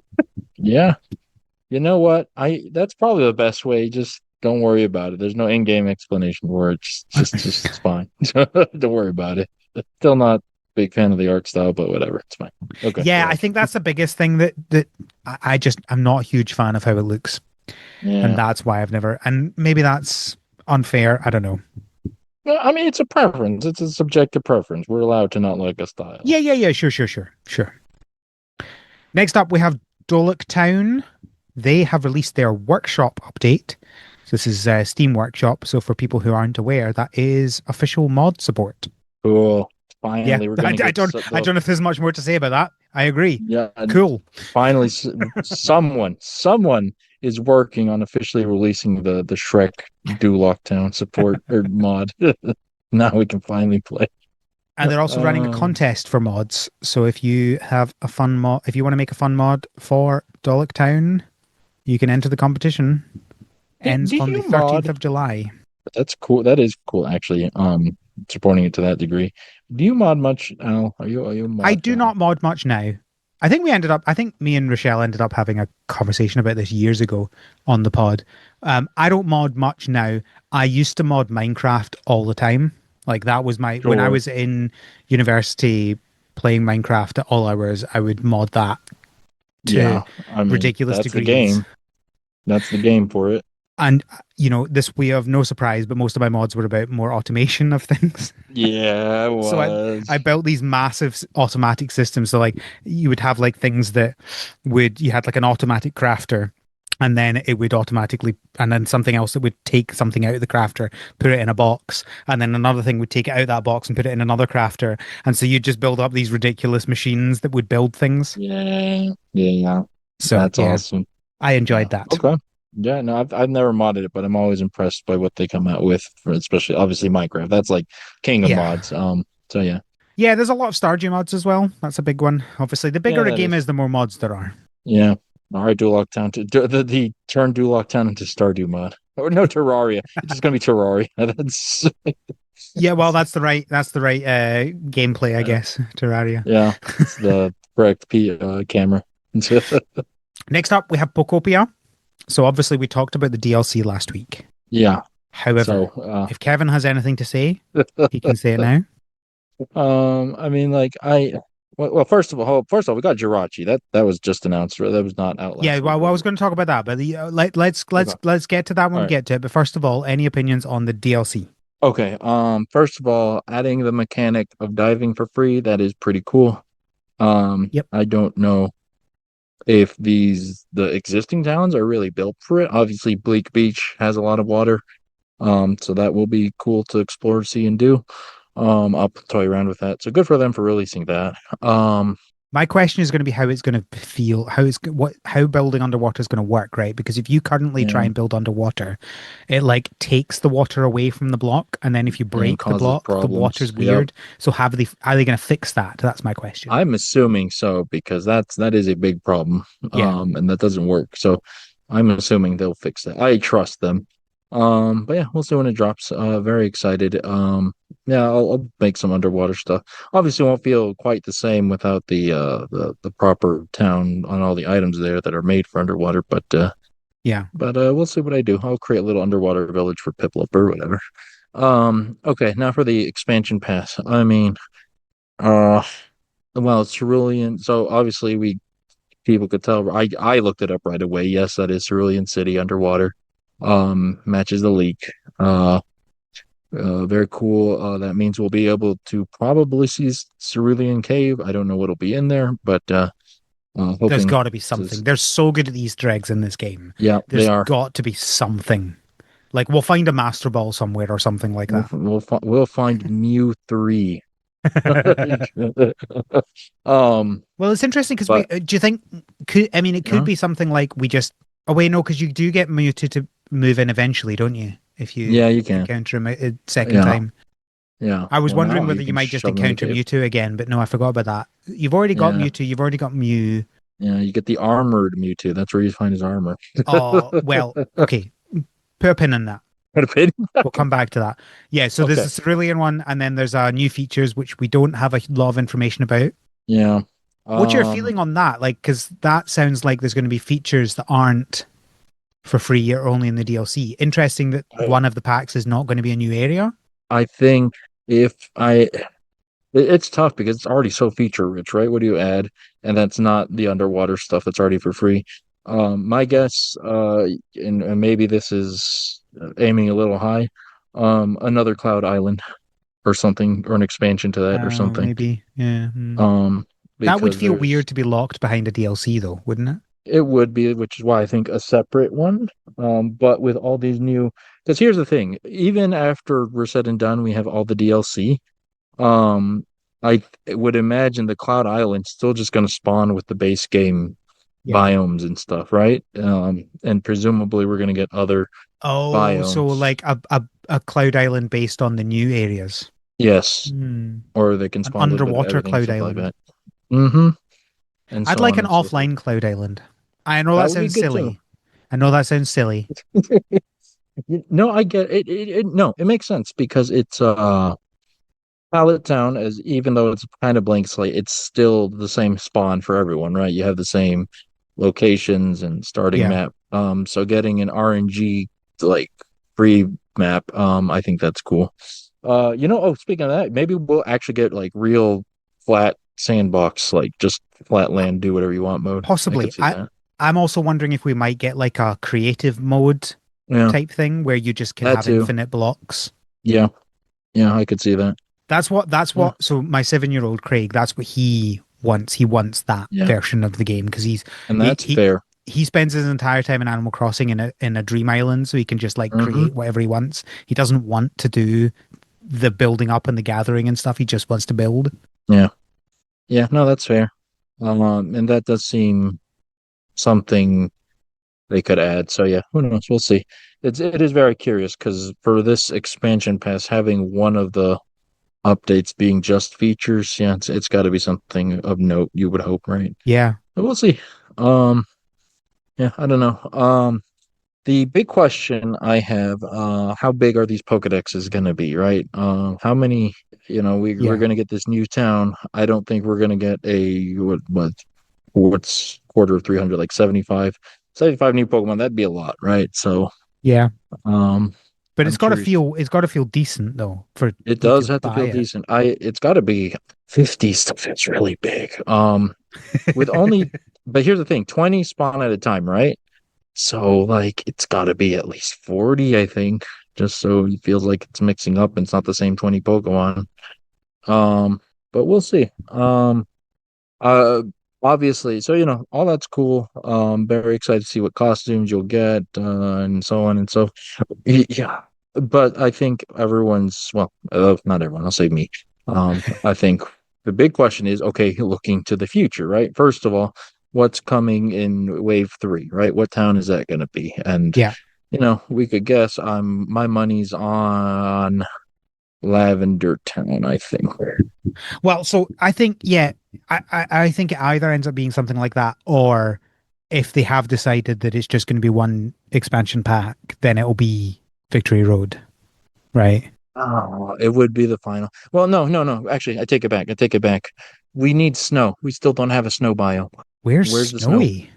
Yeah. You know what? I That's probably the best way. Just don't worry about it. There's no in-game explanation for it. Just it's fine. Don't worry about it. Still not a big fan of the art style, but whatever. It's fine. Okay, Yeah, go I ahead. think that's the biggest thing that I just I'm not a huge fan of how it looks, and Yeah. that's why I've never. And maybe that's unfair. I don't know. Well, I mean, it's a preference. It's a subjective preference. We're allowed to not like a Yeah, style. yeah, yeah. Sure. Next up, we have Doloc Town. They have released their workshop update. So this is Steam Workshop. So for people who aren't aware, that is official mod support. Cool. Yeah, Finally, we're I, gonna I get don't I don't know if there's much more to say about that. I agree. yeah. And Cool. finally, someone is working on officially releasing the Shrek Doloc Town support or mod. Now we can finally play. And they're also running a Um, contest for mods. So if you have a fun mod, if you want to make a fun mod for Doloc Town, you can enter the competition. Ends do on the you 13th mod? of July. That's cool. That is cool, actually. Supporting it to that degree. Do you mod much, Al? Are you a I mod do guy? not mod much now. I think me and Rochelle ended up having a conversation about this years ago on the pod. I don't mod much now. I used to mod Minecraft all the time. Like that was when I Sure. was in university playing Minecraft at all hours, I would mod that to Yeah. I mean, ridiculous that's the degrees. game. That's the game for it. And this we have no surprise, but most of my mods were about more automation of things. Yeah, it So I was. built these massive automatic systems. So like you would have like things that would you had like an automatic crafter, and then it would automatically, and then something else that would take something out of the crafter, put it in a box, and then another thing would take it out of that box and put it in another crafter. And so you just build up these ridiculous machines that would build things. Yeah. Yeah. So That's yeah, awesome. I Yeah. enjoyed that. Okay. Yeah, no, I've never modded it, but I'm always impressed by what they come out with, for especially obviously Minecraft. That's like king of Yeah. mods. So yeah. Yeah, there's a lot of Stardew mods as well. That's a big one. Obviously, the Yeah, bigger a that game is. is, the more mods there are. Yeah. All right, Duloc Town to the turn Duloc Town into Stardew mod. Or no Terraria. It's just gonna be Terraria. That's Yeah, well, that's the right gameplay, I yeah. guess. Terraria. Yeah. It's the correct camera. Next up, we have Pokopia. So obviously, we talked about the DLC last week. Yeah. However, So if Kevin has anything to say, he can say it now. I mean, like well, first of all, we got Jirachi. That was just announced. Right? That was not out Yeah, last week, well, I was was it? going to talk about that, but Okay. let's get to that when All we right. get to it. But first of all, any opinions on the DLC? Okay. First of all, adding the mechanic of diving for free, that is pretty cool. Yep. I don't know if the existing towns are really built for it. Obviously, Bleak Beach has a lot of water. So that will be cool to explore, see, and do. I'll toy around with that. So good for them for releasing that. My question is going to be how it's going to feel, how building underwater is going to work, right? Because if you currently try Yeah, and build underwater, it like takes the water away from the block, and then if you and break the causes block, the problems. water's Yep. weird. So are they going to fix that? That's my question. I'm assuming so because that is a big problem. Yeah. And that doesn't work. So I'm assuming they'll fix that. I trust them. But yeah, we'll see when it drops. Very excited. Yeah, I'll make some underwater stuff. Obviously, it won't feel quite the same without the proper town on all the items there that are made for underwater. Yeah. We'll see what I do. I'll create a little underwater village for Piplup or whatever. Okay, now for the expansion pass. I mean, uh, well, it's Cerulean. So obviously, we people could tell. I looked it up right away. Yes, that is Cerulean City underwater. Matches the leak. Uh, very cool. That means we'll be able to probably see Cerulean Cave. I don't know what'll be in there, but There's hoping got to be to. something. They're so good at Easter eggs in this game. Yeah, they There's are. got to be something. Like we'll find a Master Ball somewhere or something like that. We'll find Mew 3. Well, it's interesting because But do you think I mean it could uh, be something like we just oh wait no because you do get Mewtwo to move in eventually, don't you? If you yeah, you can. encounter him a second Yeah, time. yeah. I was Well, wondering now whether you you can might just shove them in the encounter cave. Mewtwo again, but no, I forgot about that. You've already got Yeah, Mewtwo, you've already got Mew. yeah. You get the armored Mewtwo. That's where you find his armor. Oh well, okay. Put a pin in that. Kind of pity. We'll come back to that. Yeah, so there's Okay. the Cerulean one, and then there's new features which we don't have a lot of information about. Yeah. What's your Um, feeling on that? Like, because that sounds like there's going to be features that aren't for free or only in the DLC. Interesting that I, one of the packs is not going to be a new area. I think if I it's tough because it's already so feature rich, right? What do you add? And that's not the underwater stuff that's already for free. My guess, and maybe this is aiming a little high, another Cloud Island or something, or an expansion to that or something. Maybe. Yeah. Um, That would because feel there's weird to be locked behind a DLC, though, wouldn't it? it would be, which is why I think a separate one. But with all these new, because here's the thing, even after we're said and done, we have all the DLC. Um, I would imagine the Cloud Island's still just going to spawn with the base game Yeah. biomes and stuff, right? And presumably we're going to get other Oh, so biomes. like a Cloud Island based on the new areas. Yes, Hmm. or they can An spawn with underwater everything, Cloud stuff like Island. that. Mm-hmm. And I'd so like on an and so forth. offline Cloud Island. I know That that would be sounds good too. silly. I know that sounds silly. No, I get it. No, it makes sense because it's Pallet Town, as even though it's kind of blank slate, it's still the same spawn for everyone, right? You have the same locations and starting Yeah. map. So getting an RNG like free map, I think that's cool. Speaking of that, maybe we'll actually get like real flat sandbox, like just flat land, do whatever you want mode. I Possibly. could see that. I'm also wondering if we might get like a creative mode Yeah, type thing where you just can that have too. infinite blocks. Yeah, yeah, I could see that. That's what Yeah, so my 7-year-old Craig, that's what he wants. He wants that yeah, version of the game because and he that's he fair. he spends his entire time in Animal Crossing in a dream island so he can just like Hmm. create whatever he wants. He doesn't want to do the building up and the gathering and stuff. He just wants to build. Yeah, yeah, no, that's fair. And that does seem something they could add. So yeah, who knows? We'll see. It is very curious because for this expansion pass, having one of the updates being just features, yeah, it's got to be something of note. You would hope, right? Yeah. But we'll see. Um, yeah, I don't know. The big question I have, how big are these Pokedexes going to be, right? How many? We're Yeah. going to get this new town. I don't think we're going to get what's quarter of 300, like 75 new Pokemon. That'd be a lot, right? So, Yeah. um, But I'm curious. it's got to feel decent though for It you does to have to buy feel it. decent. It's got to be 50 stuff. It's really big. With only, but here's the thing, 20 spawn at a time, right? So, like, it's got to be at least 40, I think, just so it feels like it's mixing up and it's not the same 20 Pokemon. Um, but we'll see. Uh, Obviously, so all that's cool. Very excited to see what costumes you'll get, and so on and so. Yeah, but I think not everyone. I'll say me. I think the big question is, okay, looking to the future, right? First of all, what's coming in Wave 3, right? What town is that going to be? And Yeah. we could guess. My money's on Lavender Town, I think. Well, so I think, yeah, I think it either ends up being something like that, or if they have decided that it's just going to be one expansion pack, then it'll be Victory Road, right? Oh, it would be the final. Well, no, no, no. Actually, I take it back. I take it back. We need snow. We still don't have a snow biome. Where's Where's the snow? snowy?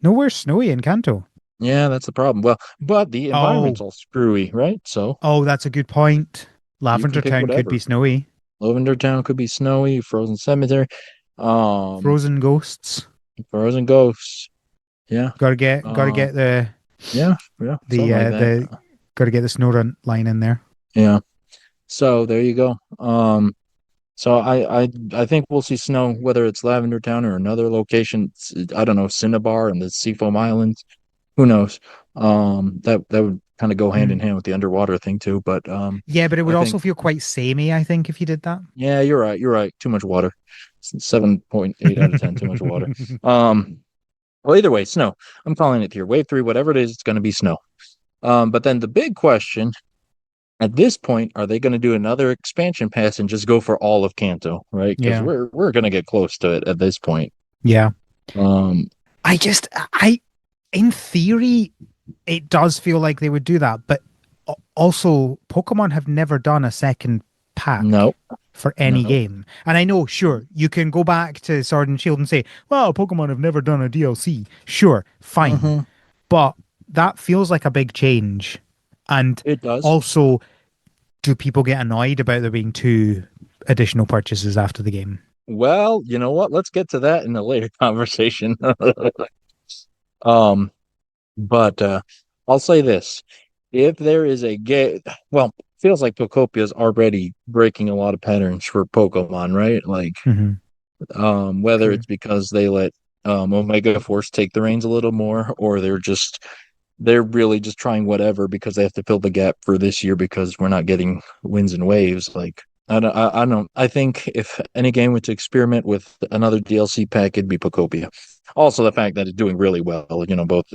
Nowhere's snowy in Kanto. Yeah, that's the problem. Well, but the environment's Oh, all screwy, right? So oh, that's a good point. you can Lavender pick Town could be whatever. snowy. Lavender Town could be snowy, Frozen Cemetery, um, Frozen ghosts. Frozen Ghosts. Yeah, Gotta uh, get the yeah, yeah, the something like uh that. the gotta get the snow run line in there. Yeah. So there you go. So I think we'll see snow, whether it's Lavender Town or another location. I don't know, Cinnabar and the Seafoam Islands. Who knows? That would kind of go hand in Hmm. hand with the underwater thing too. But Yeah, but it I would think also feel quite samey, I think, if you did that. yeah, you're right. You're right. Too much water. 7.8 out of 10. Too much water. Um, well, either way, snow. I'm calling it here. Wave 3, whatever it is, it's going to be snow. But then the big question at this point, are they going to do another expansion pass and just go for all of Kanto, right? Because Yeah. we're going to get close to it at this point. Yeah. Um, I just I in theory it does feel like they would do that, but also Pokemon have never done a second pack no, for any No. game. And I know, sure, you can go back to Sword and Shield and say, well, Pokemon have never done a DLC. Sure, fine. Hmm. But that feels like a big change. And It does. also, do people get annoyed about there being two additional purchases after the game? Well, you know what? Let's get to that in a later conversation. Um, but I'll say this. If there is a game, well, feels like Pokopia is already breaking a lot of patterns for Pokemon, right? Like, Mm-hmm. whether True. it's because they let Omega Force take the reins a little more, or they're really just trying whatever because they have to fill the gap for this year because we're not getting winds and waves. Like I don't. I think if any game were to experiment with another DLC pack, it'd be Pokopia. Also, the fact that it's doing really well, both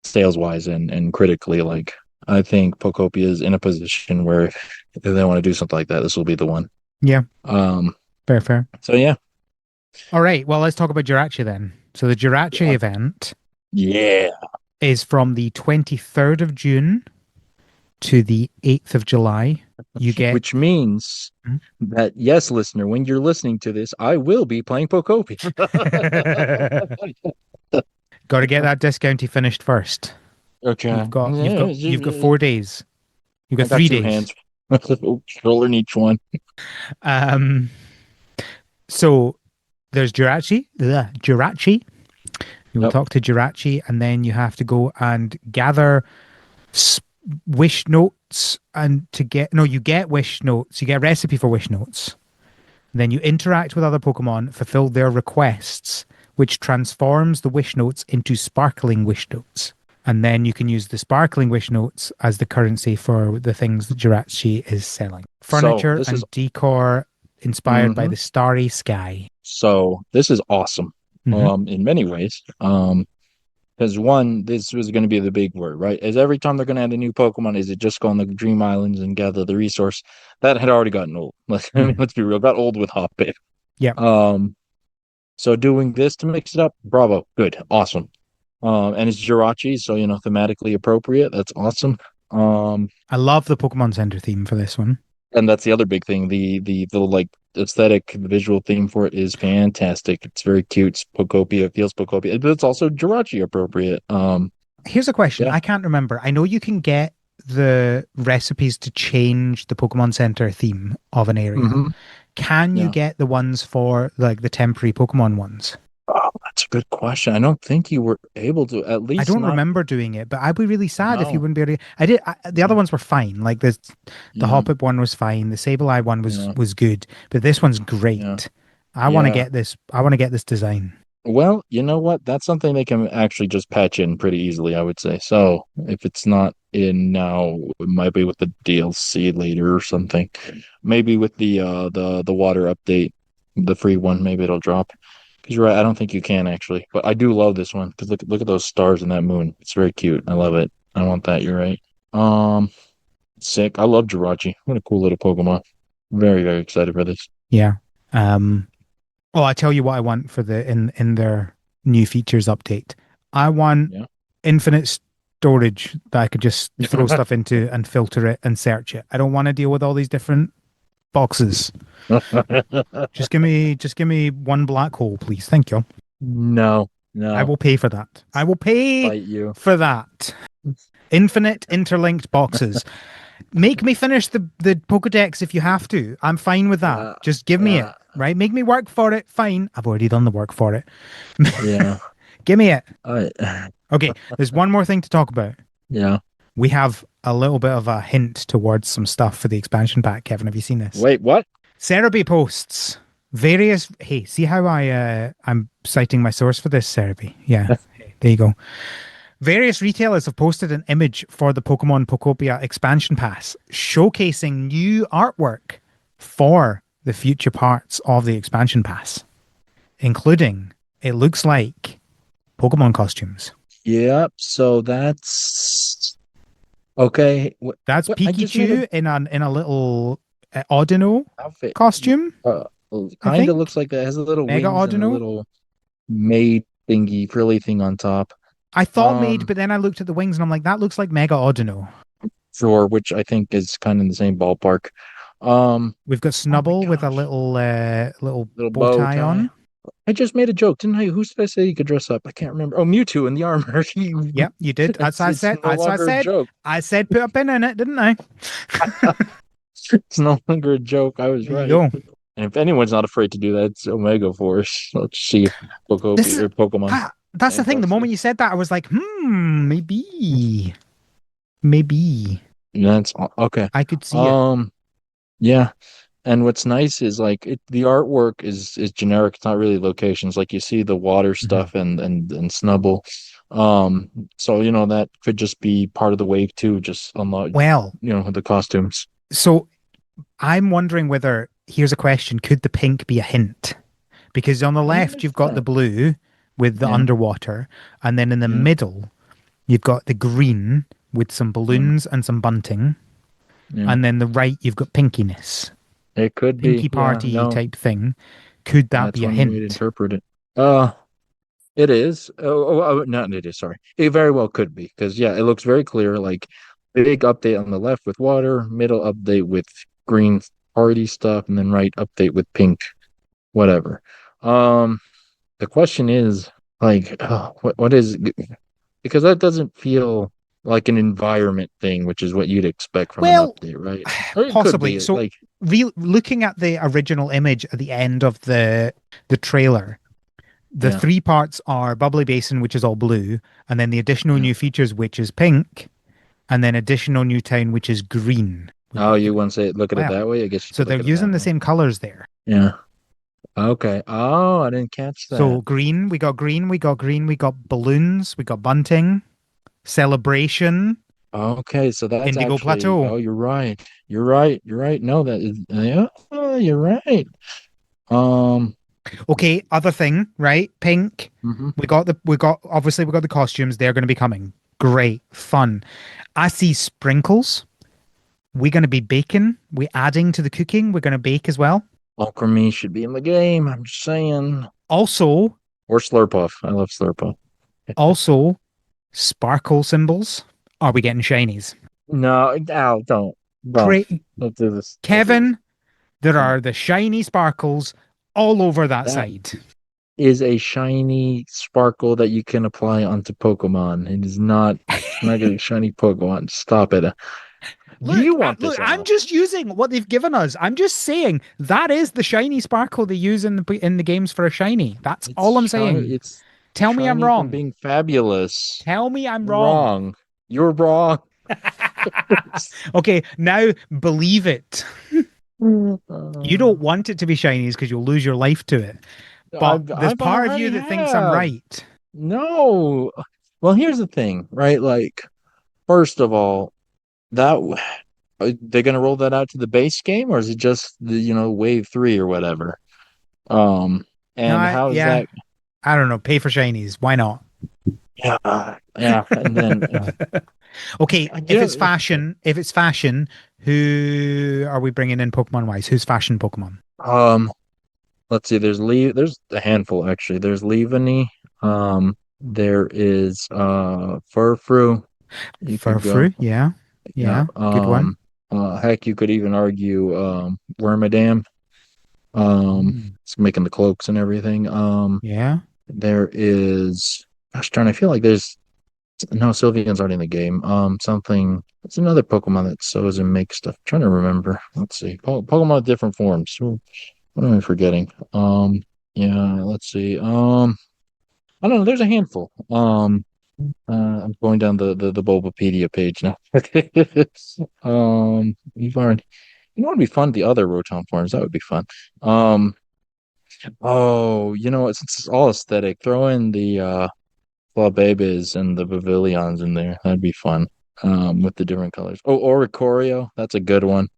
sales wise and critically. Like I think Pokopia is in a position where if they want to do something like that, this will be the one. Yeah, Um. fair, fair. So yeah. All right, well, let's talk about Jirachi then. So the Jirachi event Yeah. is from the 23rd of June to the 8th of July. You get Which means that, yes, listener, when you're listening to this, I will be playing Pokopia. got to get that discounty finished first. Okay. You've got 4 days. You've I got got three two days. hands. Controller in each one. Um, so there's Jirachi. Jirachi. You will Yep. talk to Jirachi, and then you have to go and gather wish notes. And to get no, you get wish notes. You get a recipe for wish notes. Then you interact with other Pokemon, fulfill their requests, which transforms the wish notes into sparkling wish notes. And then you can use the sparkling wish notes as the currency for the things that Jirachi is selling. So Furniture this is and decor inspired by mhm. the starry sky. So this is awesome. Hmm. In many ways. Because one, this was going to be the big word, right? Is every time they're going to add a new Pokemon, is it just go on the Dream Islands and gather the resource? That had already gotten old. Hmm. Let's be real, got old with Hoppip. Yeah, Um, so doing this to mix it up, bravo, good, awesome. And it's Jirachi, so thematically appropriate. That's awesome. Um, I love the Pokemon Center theme for this one. and that's the other big thing. The like aesthetic, the visual theme for it is fantastic. It's very cute. It's Pokopia, it feels Pokopia, but it's also Jirachi appropriate. Here's a question. Yeah. I can't remember. I know you can get the recipes to change the Pokemon Center theme of an area. Hmm. Can you Yeah. get the ones for like the temporary Pokemon ones? Oh, that's a good question. I don't think you were able to, at I least don't not. remember doing it, but I'd be really sad if you No. wouldn't be able to. I did. The other Yeah. ones were fine. Like the Yeah. Hoppip one was fine. The Sableye one was Yeah. was good, but this one's Yeah. great. I want to Yeah. get this. I want to get this design. Well, you know what? That's something they can actually just patch in pretty easily, I would say. So if it's not in now, it might be with the DLC later or something. Maybe with the water update, the free one, maybe it'll drop. Because you're right, I don't think you can actually. But I do love this one because look at those stars in that moon. It's very cute. I love it. I want that. You're right. Um, Sick. I love Jirachi. What a cool little Pokemon. Very, very excited for this. Yeah. Um. Oh, I tell you what I want for the in their new features update. I want Yeah. infinite storage that I could just throw stuff into and filter it and search it. I don't want to deal with all these different boxes. Just give me one black hole, please. Thank you. No, I no. will pay for that. I will pay Fight you. for that. Infinite interlinked boxes. Make me finish the Pokedex if you have to. I'm fine with that. Uh, Just give me it, uh, right? Make me work for it. Fine. I've already done the work for it. yeah. Give me it. I, Okay, there's one more thing to talk about. yeah. We have a little bit of a hint towards some stuff for the expansion pack. Kevin, have you seen this? Wait, what? Cerebi posts various. Hey, see how I'm citing my source for this, Cerebi? Yeah, hey, there you go. Various retailers have posted an image for the Pokemon Pokopia expansion pass, showcasing new artwork for the future parts of the expansion pass, including, it looks like, Pokemon costumes. Yep. So that's okay. That's What? I just made an Pikachu in a little Audino outfit. costume, I Kind of think. looks like that. It has a little Mega wings and a Audino. little maid thingy, frilly thing on top. I thought made, Um, but then I looked at the wings and I'm like, that looks like Mega Audino. sure, which I think is kind of in the same ballpark. We've got Oh my Snubble with a gosh, little little bow bow tie tie. on. I just made a joke, didn't I? Who did I say you could dress up? I can't remember. Oh, Mewtwo in the armor. Yep, you did. It's no That's what I longer a said. joke. I said put a pin in it, didn't I? It's no longer a joke. I was There you right. go. And if anyone's not afraid to do that, it's Omega Force. Let's see if This Pokopia is or Pokemon that's the can thing. The trust it. moment you said that, I was like, maybe That's okay. I could see it. Um, yeah. And what's nice is like the artwork is generic. It's not really locations. Like you see the water Mhm. stuff and Snubble. So that could just be part of the wave too. Just unlock, Well, the costumes. so I'm wondering whether here's a question: could the pink be a hint? Because on the I left you've got the understand. blue with the Yeah, underwater, and then in the yeah, middle you've got the green with some yeah, balloons and some bunting, yeah. and then the right you've got pinkiness, It could pinky be. Yeah, party no, type thing. Could that that's be a one way to hint? interpret it. Uh, it is. Not it is. Sorry. It very well could be because yeah, it looks very clear. Like big update on the left with water, middle update with green party stuff, and then right update with pink, whatever. Um, the question is like, what is because that doesn't feel like an environment thing, which is what you'd expect from an Well, update, right? Or it could possibly. be So, like, looking at the original image at the end of the trailer, the yeah, three parts are Bubbly Basin, which is all blue, and then the additional yeah. new features, which is pink, and then additional new town, which is green, would Oh, be you green want to say look as at it well. that way? I guess you So could they're look at it using that the way. same colors there. Yeah. Okay. Oh, I didn't catch So that. green, we got green, we got balloons, we got bunting, celebration, Okay, so that's Indigo actually, Plateau. oh, you're right. You're right. You're right. No, that is, yeah, you're right. Um, Okay, other thing, right? Pink. mhm. We got the costumes. They're going to be coming. Great, fun. I see sprinkles. We're going to be baking. We're adding to the cooking. We're going to bake as well. Alchemy should be in the game. I'm just saying. Also, Or Slurpuff. I love Slurpuff. also, sparkle symbols. Are we getting shinies? No, Al, don't, Cra- don't do this. Don't do this. Kevin, there Don't. are the shiny sparkles all over that That side. is a shiny sparkle that you can apply onto Pokemon. It is not. It's not getting shiny Pokemon. Stop it. You want Look, this, I'm Al? just using what they've given us. I'm just saying that is the shiny sparkle they use in the games for a shiny. That's It's all I'm shiny. saying. It's Tell me I'm shiny from wrong. being fabulous. Tell me I'm wrong. Wrong. You're wrong. Okay, now believe it. You Uh, don't want it to be shinies because you'll lose your life to it. But there's I've part of you already that thinks I'm have. right. No. Well, here's the thing, right? Like, first of all, that are they gonna roll that out to the base game, or is it just the wave three or whatever? Um, No, and how is yeah, that? I don't know. Pay for shinies. Why not? Yeah, yeah. And then, Okay, okay. if it's fashion, who are we bringing in Pokemon wise? Who's fashion Pokemon? Um, let's see. There's a handful actually. There's Leaveney. There is Furfrou. You could go. Furfrou, yeah, Yeah. yeah, good one. Heck, you could even argue Wormadam. Mm, It's making the cloaks and everything. yeah. There is. Gosh darn, I feel like there's no Sylveon's already in the game. Something. It's another Pokemon that sews and makes stuff. I'm trying to remember. Let's see. Pokemon with different forms. What am I forgetting? Yeah. Let's see. I don't know. There's a handful. I'm going down the Bulbapedia page now. You've already. You know what would be fun? The other Rotom forms. That would be fun. Um. Oh, you know what? Since it's all aesthetic, throw in the Flabébés and the Pavilions in there. That'd be fun. With the different colors. Oh, Oricorio. That's a good one.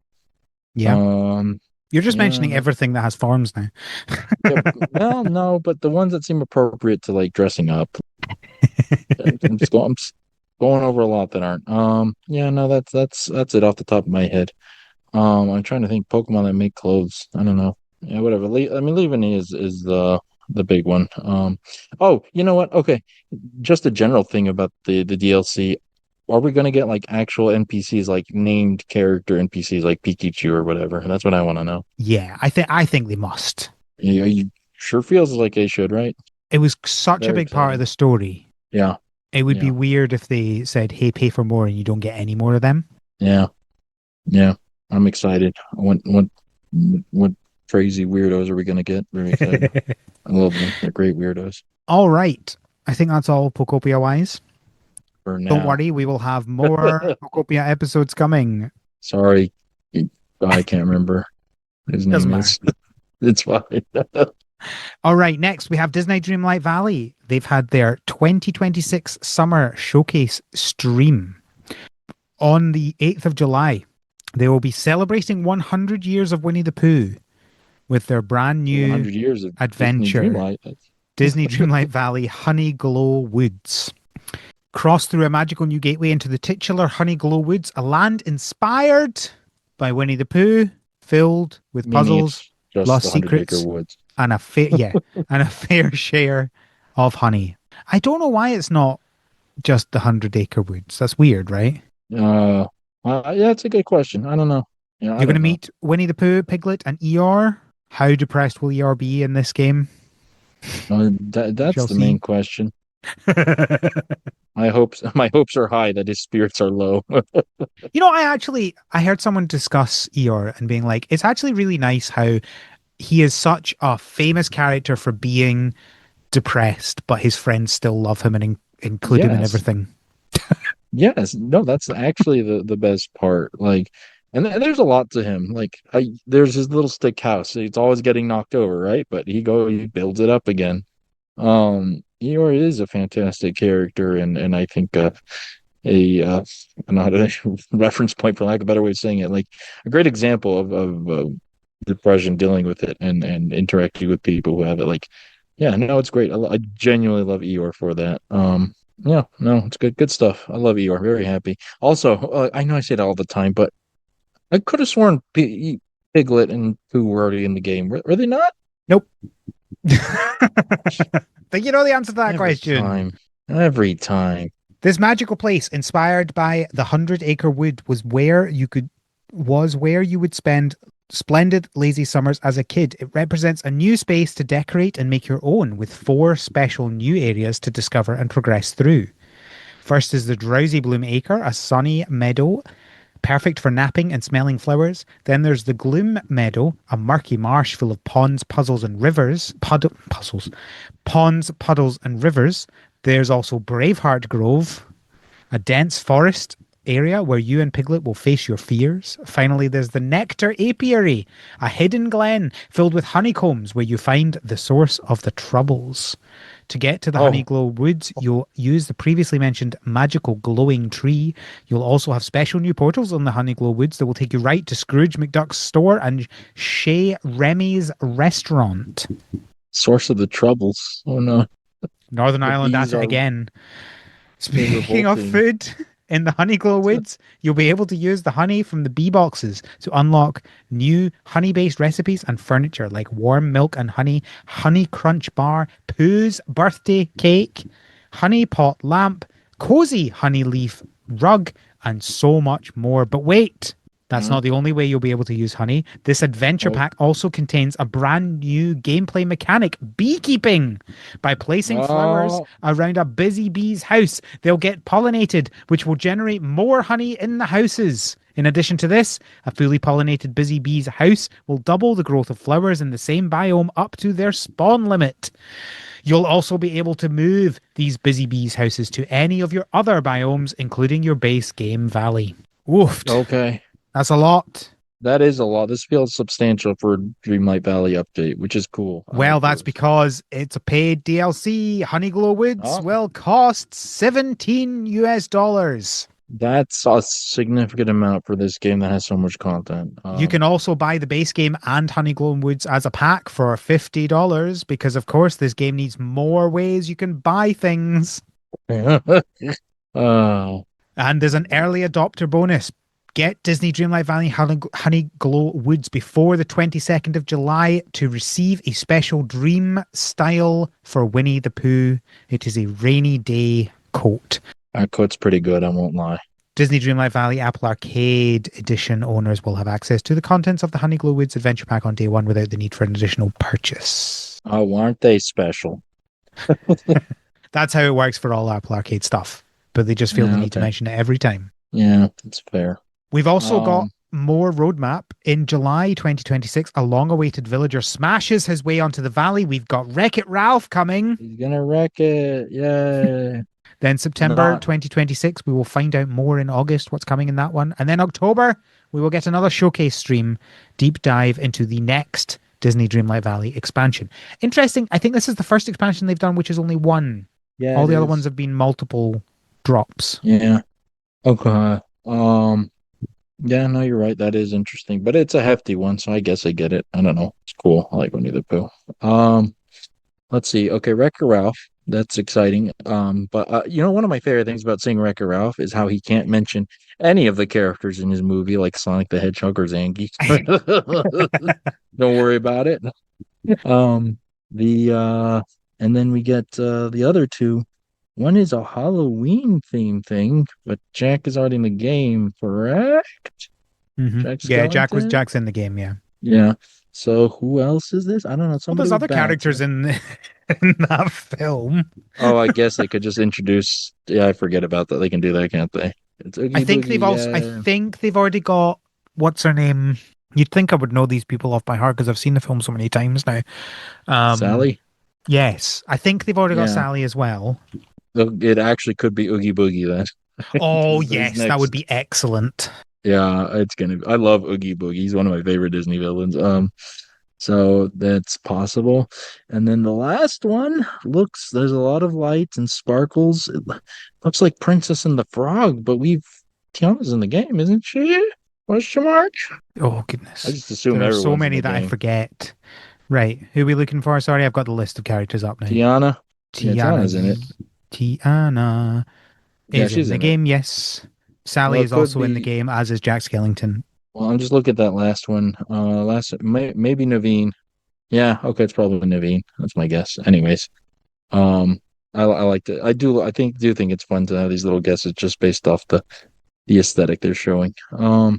Yeah. Um. You're just Yeah. mentioning everything that has forms now. Yeah, well, no, but the ones that seem appropriate to like dressing up. I'm just going over a lot that aren't. Yeah, no, that's it off the top of my head. I'm trying to think Pokemon that make clothes. I don't know. Yeah, whatever. I mean, Leaveney is the big one. Oh, you know what? Okay, just a general thing about the DLC. are we going to get like actual NPCs, like named character NPCs, like Pikachu or whatever? That's what I want to know. Yeah, I think they must. Yeah, you sure feels like they should, right? It was such a Very big part of exciting. the story. Yeah, It would be yeah, weird if they said, "Hey, pay for more," and you don't get any more of them. yeah, yeah. I'm excited. What crazy weirdos are we going to get? Very excited. I love them. They're great weirdos All right. I think that's all Pokopia wise. for Don't now. worry, we will have more Pokopia episodes coming. Sorry, I can't remember his Doesn't name matter. is. It's fine. All right, next we have Disney Dreamlight Valley. They've had their 2026 summer showcase stream on the 8th of July. They will be celebrating 100 years of Winnie the Pooh with their brand new 100 years of Disney adventure, Dreamlight. Disney Dreamlight Valley Honey Glow Woods. Cross through a magical new gateway into the titular Honey Glow Woods, a land inspired by Winnie the Pooh, filled with Meaning puzzles, it's just lost the 100 acre secrets, woods. and a fair share of honey. I don't know why it's not just the 100 acre woods. That's weird, right? Uh, yeah, it's a good question. I don't know. Yeah, I You're going to don't know. meet Winnie the Pooh, Piglet, and Eeyore. How depressed will Eeyore be in this game? We That's shall the main see. question. My hopes are high that his spirits are low. I heard someone discuss Eeyore and being like, it's actually really nice how he is such a famous character for being depressed, but his friends still love him and include him in Yes, everything. yes, no, that's actually the best part. Like, and there's a lot to him. Like, there's his little stick house. It's always getting knocked over, right? But he builds it up again. Eeyore is a fantastic character, and I think a not a reference point, for lack of a better way of saying it, like a great example of depression, dealing with it, and interacting with people who have it. Like, yeah, no, it's great. I genuinely love Eeyore for that. Yeah, no, it's good stuff. I love Eeyore. Very happy. Also, I know I say it all the time, but I could have sworn Piglet and Pooh were already in the game. Were they not? Nope. Think you know the answer to that Every question. time. Every time. This magical place, inspired by the 100 acre wood, was where you would spend splendid lazy summers as a kid. It represents a new space to decorate and make your own, with 4 special new areas to discover and progress through. First is the Drowsy Bloom Acre, a sunny meadow perfect for napping and smelling flowers. Then there's the Gloom Meadow, a murky marsh full of ponds, puzzles, and rivers. Ponds, puddles, and rivers. There's also Braveheart Grove, a dense forest area where you and Piglet will face your fears. Finally, there's the Nectar Apiary, a hidden glen filled with honeycombs where you find the source of the troubles. To get to the Oh, Honeyglow Woods, you'll use the previously mentioned magical glowing tree. You'll also have special new portals on the Honeyglow Woods that will take you right to Scrooge McDuck's store and Chez Remy's restaurant. source of the troubles. Oh no. Northern The Ireland bees at it are again. they're Speaking of revolting. food, in the Honeyglow Woods, you'll be able to use the honey from the bee boxes to unlock new honey-based recipes and furniture like warm milk and honey crunch bar, Pooh's birthday cake, honey pot lamp, cozy honey leaf rug, and so much more. But wait, that's Mhm. not the only way you'll be able to use honey. This adventure Oh, pack also contains a brand new gameplay mechanic, beekeeping. By placing flowers oh, around a busy bee's house, they'll get pollinated, which will generate more honey in the houses. In addition to this, a fully pollinated busy bee's house will double the growth of flowers in the same biome up to their spawn limit. You'll also be able to move these busy bees' houses to any of your other biomes, including your base game valley. Woofed. okay. That's a lot. That is a lot. This feels substantial for a Dreamlight Valley update, which is cool. I Well, like that's those. because it's a paid DLC. Honeyglow Woods Oh, will cost 17 US dollars. that's a significant amount for this game that has so much content. You can also buy the base game and Honeyglow Woods as a pack for $50 because, of course, this game needs more ways you can buy things. Oh, And there's an early adopter bonus. Get Disney Dreamlight Valley Honeyglow Woods before the 22nd of July to receive a special dream style for Winnie the Pooh. It is a rainy day coat. That code's pretty good, I won't lie. Disney Dreamlight Valley Apple Arcade Edition owners will have access to the contents of the Honeyglow Woods Adventure Pack on day one without the need for an additional purchase. Oh, aren't they special? That's how it works for all Apple Arcade stuff, but they just feel the Yeah, need to okay. mention it every time. Yeah, that's fair. We've also got Um, more roadmap. In July 2026, a long-awaited villager smashes his way onto the valley. We've got Wreck-It Ralph coming. he's gonna wreck it. Yay. Then September Not 2026, we will find out more in August what's coming in that one. And then October, we will get another showcase stream, deep dive into the next Disney Dreamlight Valley expansion. Interesting. I think this is the first expansion they've done, which is only one. yeah, All it the other ones is. have been multiple drops. Yeah. Okay. Yeah, no, you're right. That is interesting, but it's a hefty one, so I guess I get it. I don't know. It's cool. I like Winnie the Pooh. Um, let's see. Okay, Wreck-It Ralph. That's exciting. But one of my favorite things about seeing Wreck-It Ralph is how he can't mention any of the characters in his movie, like Sonic the Hedgehog or Zangief. Don't worry about it. Um, the and then we get the other two. One is a Halloween theme thing, but Jack is already in the game, correct? Jack Yeah, Skellington? Jack's in the game, yeah. Yeah. So who else is this? I don't know. Well, Somebody there's with other bats. characters in that film. Oh, I guess they could just introduce. Yeah, I forget about that. They can do that, can't they? It's Oogie Boogie. I Yeah. think they've already got what's her name? You'd think I would know these people off by heart because I've seen the film so many times now. Um, Sally? yes, I think they've already got Yeah. Sally as well. It actually could be Oogie Boogie then. Oh, This yes, that would next. be excellent. Yeah, it's gonna I love Oogie Boogie. He's one of my favorite Disney villains. So that's possible. And then the last one there's a lot of lights and sparkles. Looks like Princess and the Frog, but Tiana's in the game, isn't she? Question mark? Oh, I goodness. just assume There are so everyone's in many the that I game. forget. Right, who are we looking for? Sorry, I've got the list of characters up now. Tiana? Yeah, Tiana. Tiana's in it. Tiana Yeah, is in she's the in it. game, yes. Well, Sally it is could also in the be. game, as is Jack Skellington. Well, I'm just looking at that last one. Maybe Naveen. Yeah, okay, it's probably Naveen. That's my guess. Anyways, um, I like to. Do think it's fun to have these little guesses just based off the aesthetic they're showing.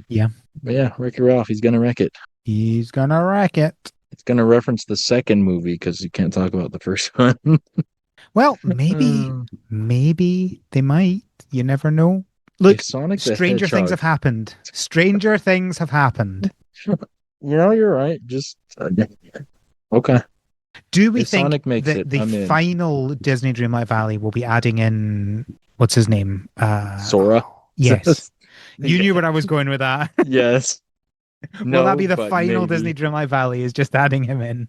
Yeah, But yeah, Wreck-It Ralph, he's gonna wreck it. he's gonna wreck it. It's gonna reference the second movie because you can't talk about the first one. Well, Uh, maybe they might. You never know. okay, Look, Sonic the stranger things Hedgehog. have happened. Stranger things have happened. You're right. Just okay. Do we If think Sonic makes that it, the I'm in. final Disney Dreamlight Valley will be adding in what's his name? Sora. Yes. You knew Yeah. where I was going with that. Yes. Will that No, be the but final Disney maybe. Dreamlight Valley? Is just adding him in.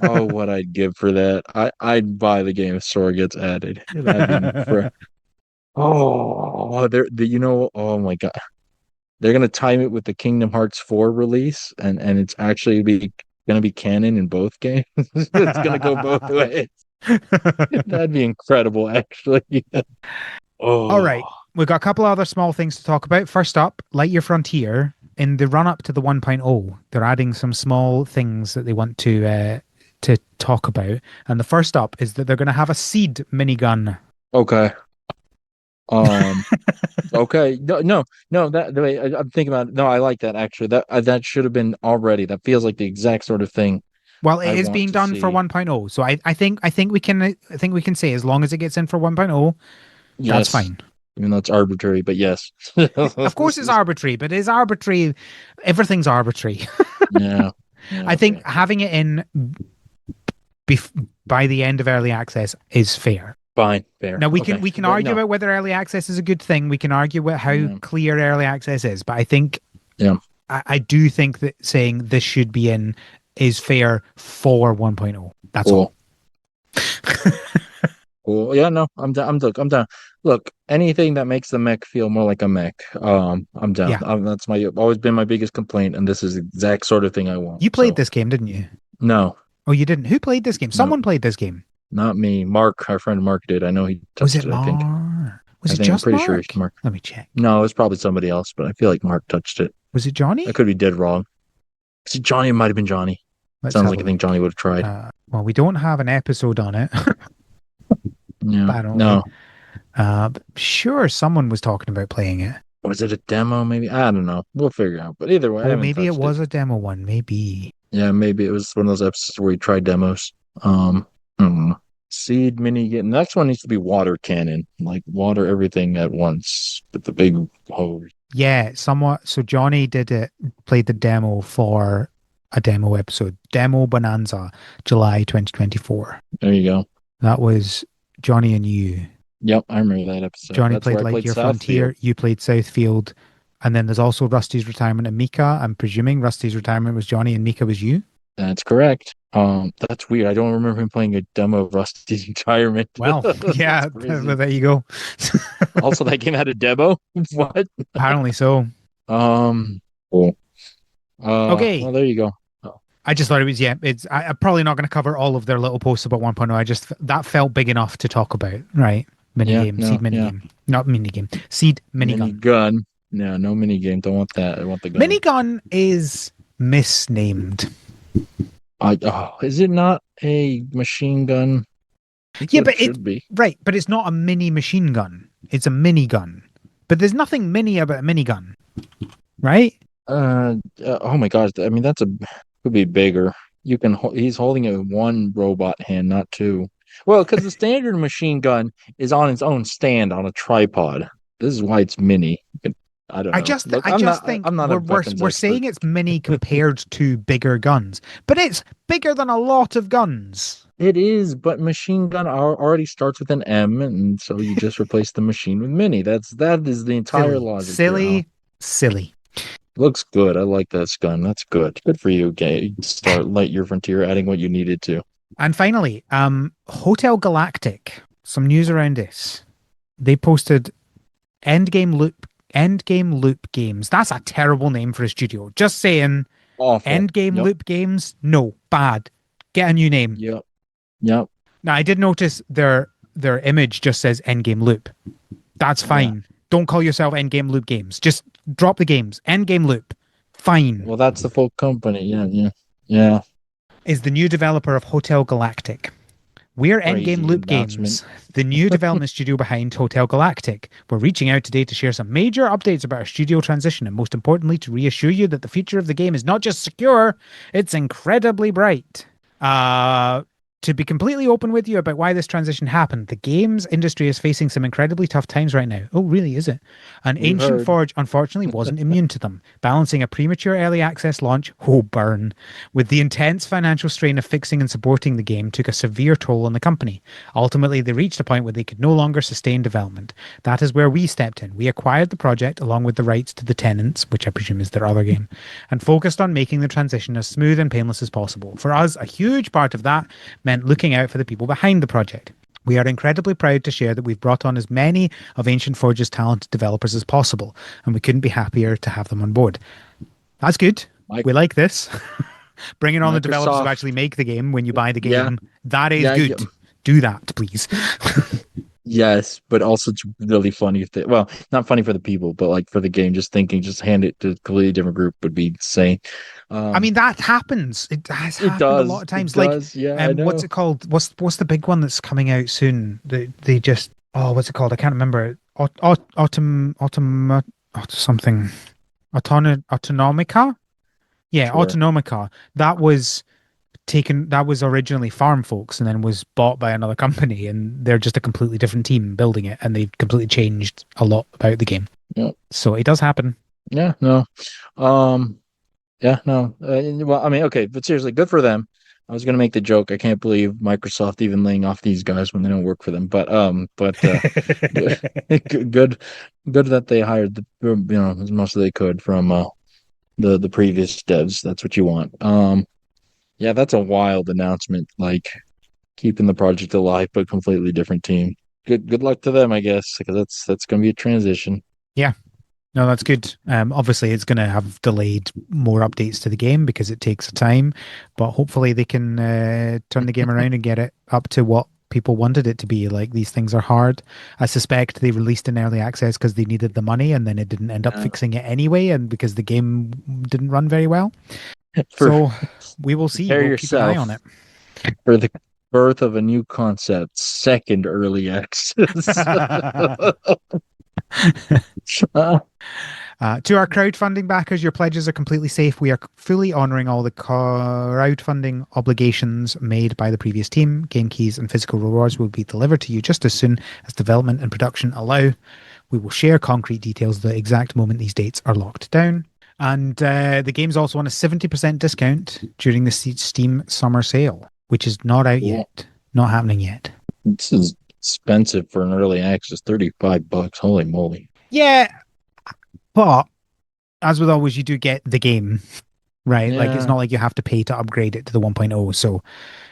Oh, what I'd give for that. I'd buy the game if Sora gets added. That'd be incredible. Oh, oh my God. They're gonna time it with the Kingdom Hearts 4 release and it's actually be gonna be canon in both games. It's gonna go both ways. That'd be incredible, actually. All Oh, right. We've got a couple other small things to talk about. First up, Lightyear Frontier. In the run up to the 1.0, they're adding some small things that they want to talk about. And the first up is that they're going to have a seed minigun. okay. Um, okay. No, no, no, that the way I'm thinking about it. No, I like that actually. That should have been already. That feels like the exact sort of thing Well, it I is want being to done for see. 1.0. So I think we can say as long as it gets in for 1.0, that's Yes, fine. even though it's arbitrary, but yes. Of course it's arbitrary, but it's arbitrary. Everything's arbitrary. Yeah. Yeah, I think okay. having it in by the end of early access is fair. Fine, fair. Now Okay. we can But argue no. about whether early access is a good thing. We can argue about how Yeah. clear early access is, but I think Yeah. I do think that saying this should be in is fair for 1.0. That's all. Cool. Cool. Yeah, no, I'm down. I'm down. Look, anything that makes the mech feel more like a mech, I'm down. Yeah. That's always been my biggest complaint, and this is the exact sort of thing I want. You played So this game, didn't you? no, Oh, you didn't. Who played this game? no, Someone played this game. not me. Mark, our friend Mark did. I know he Was touched it it, I think. Mar? Was it I'm just pretty sure it's Mark? Mark. Let me check. No, it's probably somebody else, but I feel like Mark touched it. Was it I Johnny? could be dead wrong. Is it Johnny? It might have been Johnny. Let's Sounds have like a I think look. Johnny would have tried. Well, we don't have an episode on it, Yeah. apparently. No. But sure, someone was talking about playing it. Was it a demo? Maybe I don't know. We'll figure it out. But either way, I Oh, haven't maybe it touched it. was a demo one. Maybe. Yeah, maybe it was one of those episodes where you try demos. I don't know. Seed mini game. Next one needs to be water cannon, like water everything at once with the big hose. Yeah, somewhat. So Johnny did it, played the demo for a demo episode. Demo Bonanza, July 2024. There you go. That was Johnny and you. Yep, I remember that episode. Johnny That's played where I played Lightyear Southfield. Frontier, you played Southfield. And then there's also Rusty's retirement and Mika. I'm presuming Rusty's retirement was Johnny and Mika was you. That's correct. That's weird. I don't remember him playing a demo of Rusty's Retirement. Well, That's yeah, crazy. there you go. Also, that game had a demo. What? Apparently so. Cool. Okay. Well, there you go. Oh, I just thought it was, yeah, I'm probably not going to cover all of their little posts about 1.0. That felt big enough to talk about, right? yeah, Minigame, no, seed yeah. minigame, not minigame, seed minigun. Minigun. No, no mini game. Don't want that. I want the gun. Minigun is misnamed. Is it not a machine gun? That's Yeah, what but it should be. right, but it's not a mini machine gun. It's a minigun. But there's nothing mini about a minigun, right? Oh my gosh. I mean, could be bigger. He's holding it with one robot hand, not two. Well, because the standard machine gun is on its own stand on a tripod. This is why it's mini. I don't know. Look, I just think I'm not a weapons we're expert. saying it's mini compared to bigger guns, but it's bigger than a lot of guns. It is, but machine gun already starts with an M, and so you just replace the machine with mini. That is the entire Silly, logic. silly, silly. Looks good. I like this gun. That's good. Good for you, Gay. Start Lightyear Frontier, adding what you needed to. And finally, Hotel Galactic. Some news around this. They posted Endgame Loop Games. That's a terrible name for a studio. Just saying. Awful. Endgame Yep. Loop Games. No, bad. Get a new name. Yep. Yep. Now I did notice their image just says Endgame Loop. That's fine. Yeah. Don't call yourself Endgame Loop Games. Just drop the games. Endgame Loop. Fine. Well, that's the full company. Yeah. Is the new developer of Hotel Galactic. We're Crazy Endgame Loop Games, announcement. the new development studio behind Hotel Galactic. We're reaching out today to share some major updates about our studio transition and most importantly to reassure you that the future of the game is not just secure, it's incredibly bright. To be completely open with you about why this transition happened, the games industry is facing some incredibly tough times right now. Oh, really, is it? And We've Ancient heard. Forge, unfortunately, wasn't immune to them, balancing a premature early access launch, oh, burn, with the intense financial strain of fixing and supporting the game took a severe toll on the company. Ultimately, they reached a point where they could no longer sustain development. That is where we stepped in. We acquired the project along with the rights to the tenants, which I presume is their other game, and focused on making the transition as smooth and painless as possible. For us, a huge part of that meant looking out for the people behind the project. We are incredibly proud to share that we've brought on as many of Ancient Forge's talented developers as possible, and we couldn't be happier to have them on board. That's good. We like this. Bringing on the developers who Microsoft. actually make the game when you buy the Yeah. game. That is Yeah, good. yeah. Do that, please. Yes, but also it's really funny if they, well, not funny for the people, but like for the game, just thinking, just hand it to a completely different group would be insane. I mean, that happens. It has It happened a does. lot of It times. does. Yeah, I know. What's it called? What's the big one that's coming out soon? They just what's it called? I can't remember. Something. Autonomica. Yeah, Sure. Autonomica. That was originally Farm Folks and then was bought by another company, and they're just a completely different team building it, and they've completely changed a lot about the game. Yeah. So it does happen. Yeah, no. Yeah, no. Well, I mean, okay, but seriously, good for them. I was gonna make the joke. I can't believe Microsoft even laying off these guys when they don't work for them. But good, good that they hired as much as they could from the previous devs. That's what you want. Yeah, that's a wild announcement. Like keeping the project alive, but completely different team. Good luck to them, I guess, because that's gonna be a transition. Yeah. No, that's good. Obviously, it's going to have delayed more updates to the game because it takes time, but hopefully they can turn the game around and get it up to what people wanted it to be. Like, these things are hard. I suspect they released in early access because they needed the money, and then it didn't end up fixing it anyway, and because the game didn't run very well. So we will see. Prepare We'll keep an eye yourself on it. for the birth of a new concept, second early access. To our crowdfunding backers, your pledges are completely safe. We are fully honoring all the crowdfunding obligations made by the previous team. Game keys and physical rewards will be delivered to you just as soon as development and production allow. We will share concrete details the exact moment these dates are locked down. And the game's also on a 70% discount during the Steam summer sale, which is not out Cool. yet. Not happening yet. This is expensive for an early access, $35. Holy moly. Yeah, but as with always, you do get the game, right? Like it's Yeah, not like you have to pay to upgrade it to the 1.0. So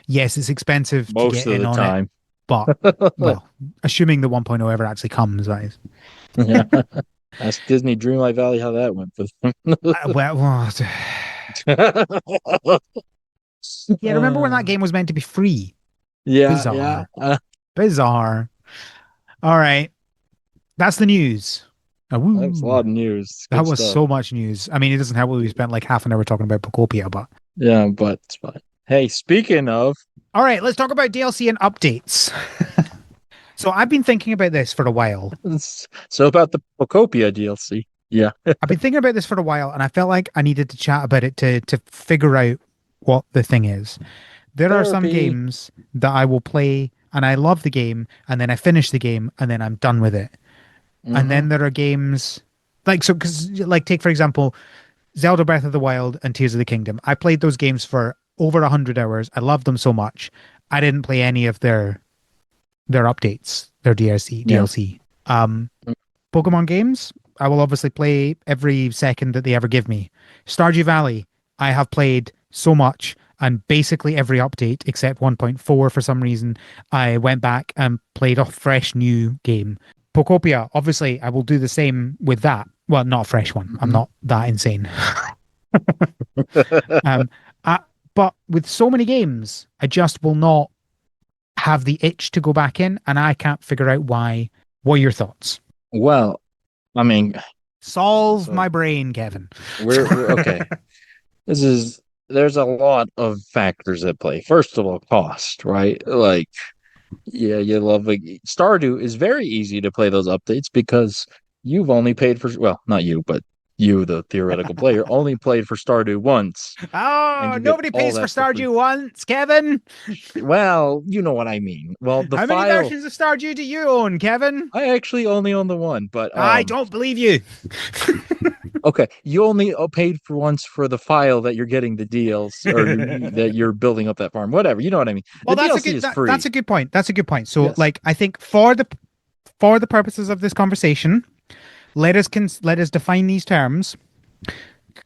yes, it's expensive to most get of in the on it, time. but well, assuming the 1.0 ever actually comes, that is. Yeah. Ask Disney Dreamlight Valley how that went for them. Well, yeah, remember when that Uh, game was meant to be free? yeah, yeah. Bizarre. Bizarre. All right. That's the news. That's a Woo. lot of news. That Good was stuff. so much news. I mean, it doesn't help that we spent like half an hour talking about Pokopia, but Yeah, but it's fine. Hey, speaking of, all right, let's talk about DLC and updates. So I've been thinking about this for a while. so about the Pokopia DLC. Yeah. I've been thinking about this for a while, and I felt like I needed to chat about it to figure out what the thing is. There are some Therapy. games that I will play and I love the game, and then I finish the game and then I'm done with it. And Hmm. then there are games like so because like take for example Zelda Breath of the Wild and Tears of the Kingdom. I played those games for over 100 hours. I loved them so much. I didn't play any of their updates, their DLC Yeah. DLC. Um, Pokemon games, I will obviously play every second that they ever give me. Stardew Valley, I have played so much and basically every update except 1.4 for some reason. I went back and played a fresh new game. Pokopia, obviously, I will do the same with that. Well, not a fresh one. I'm Mhm. not that insane. um, I, but with so many games, I just will not have the itch to go back in, and I can't figure out why. What are your thoughts? Well, I mean, Solve so my brain, Kevin. we're okay. This is there's a lot of factors at play. First of all, cost, right? Like, yeah, you love like Stardew is very easy to play those updates because you've only paid for well, not you, but you, the theoretical player, only played for Stardew once, and Oh, you get nobody all pays for that for free. Stardew once, Kevin. Well, you know what I mean. Well, the How many file versions of Stardew do you own, Kevin? I actually only own the one, but I don't believe you. okay, you only paid for once for the file that you're getting the deals or that you're building up that farm, whatever. You know what I mean? Well, The that's a DLC good is that's free. a good point. That's a good point. So, Yes. like, I think for the purposes of this conversation, let us define these terms.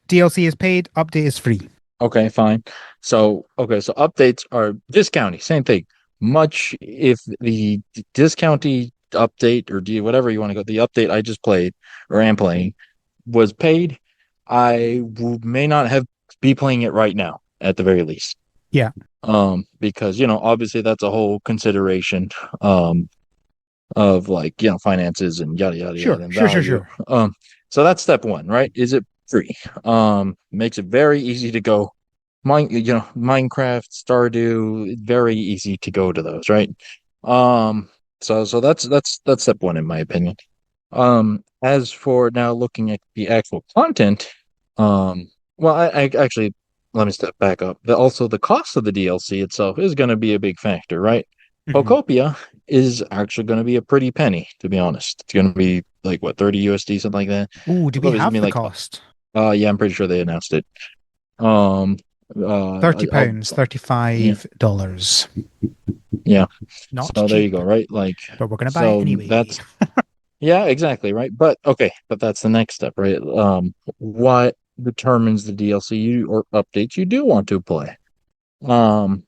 DLC is paid, update is free. Okay, fine. So updates are discounty, same thing. Much if the discounty update or whatever you want to go, the update I just played or am playing was paid, may not have be playing it right now at the very least. Yeah, Because obviously that's a whole consideration of like finances and yada yada sure, yada and sure, sure, value. sure. So that's step one, right? Is it free? Makes it very easy to go Minecraft, Stardew, very easy to go to those, right? So that's step one in my opinion. As for now looking at the actual content, well, I actually let me step back up. Also, the cost of the DLC itself is going to be a big factor, right? Mhm. Pokopia is actually going to be a pretty penny, to be honest. It's going to be like what 30 USD, something like that. Ooh, do we Pokopia is going to have be the like, cost? yeah, I'm pretty sure they announced it. Um, 30 I'll pounds, yeah, $35. yeah. Not So there you cheap, go, right? Like, but we're gonna buy it so anyway. that's yeah, exactly, right. But okay, but that's the next step, right? What determines the DLC or updates you do want to play? Um,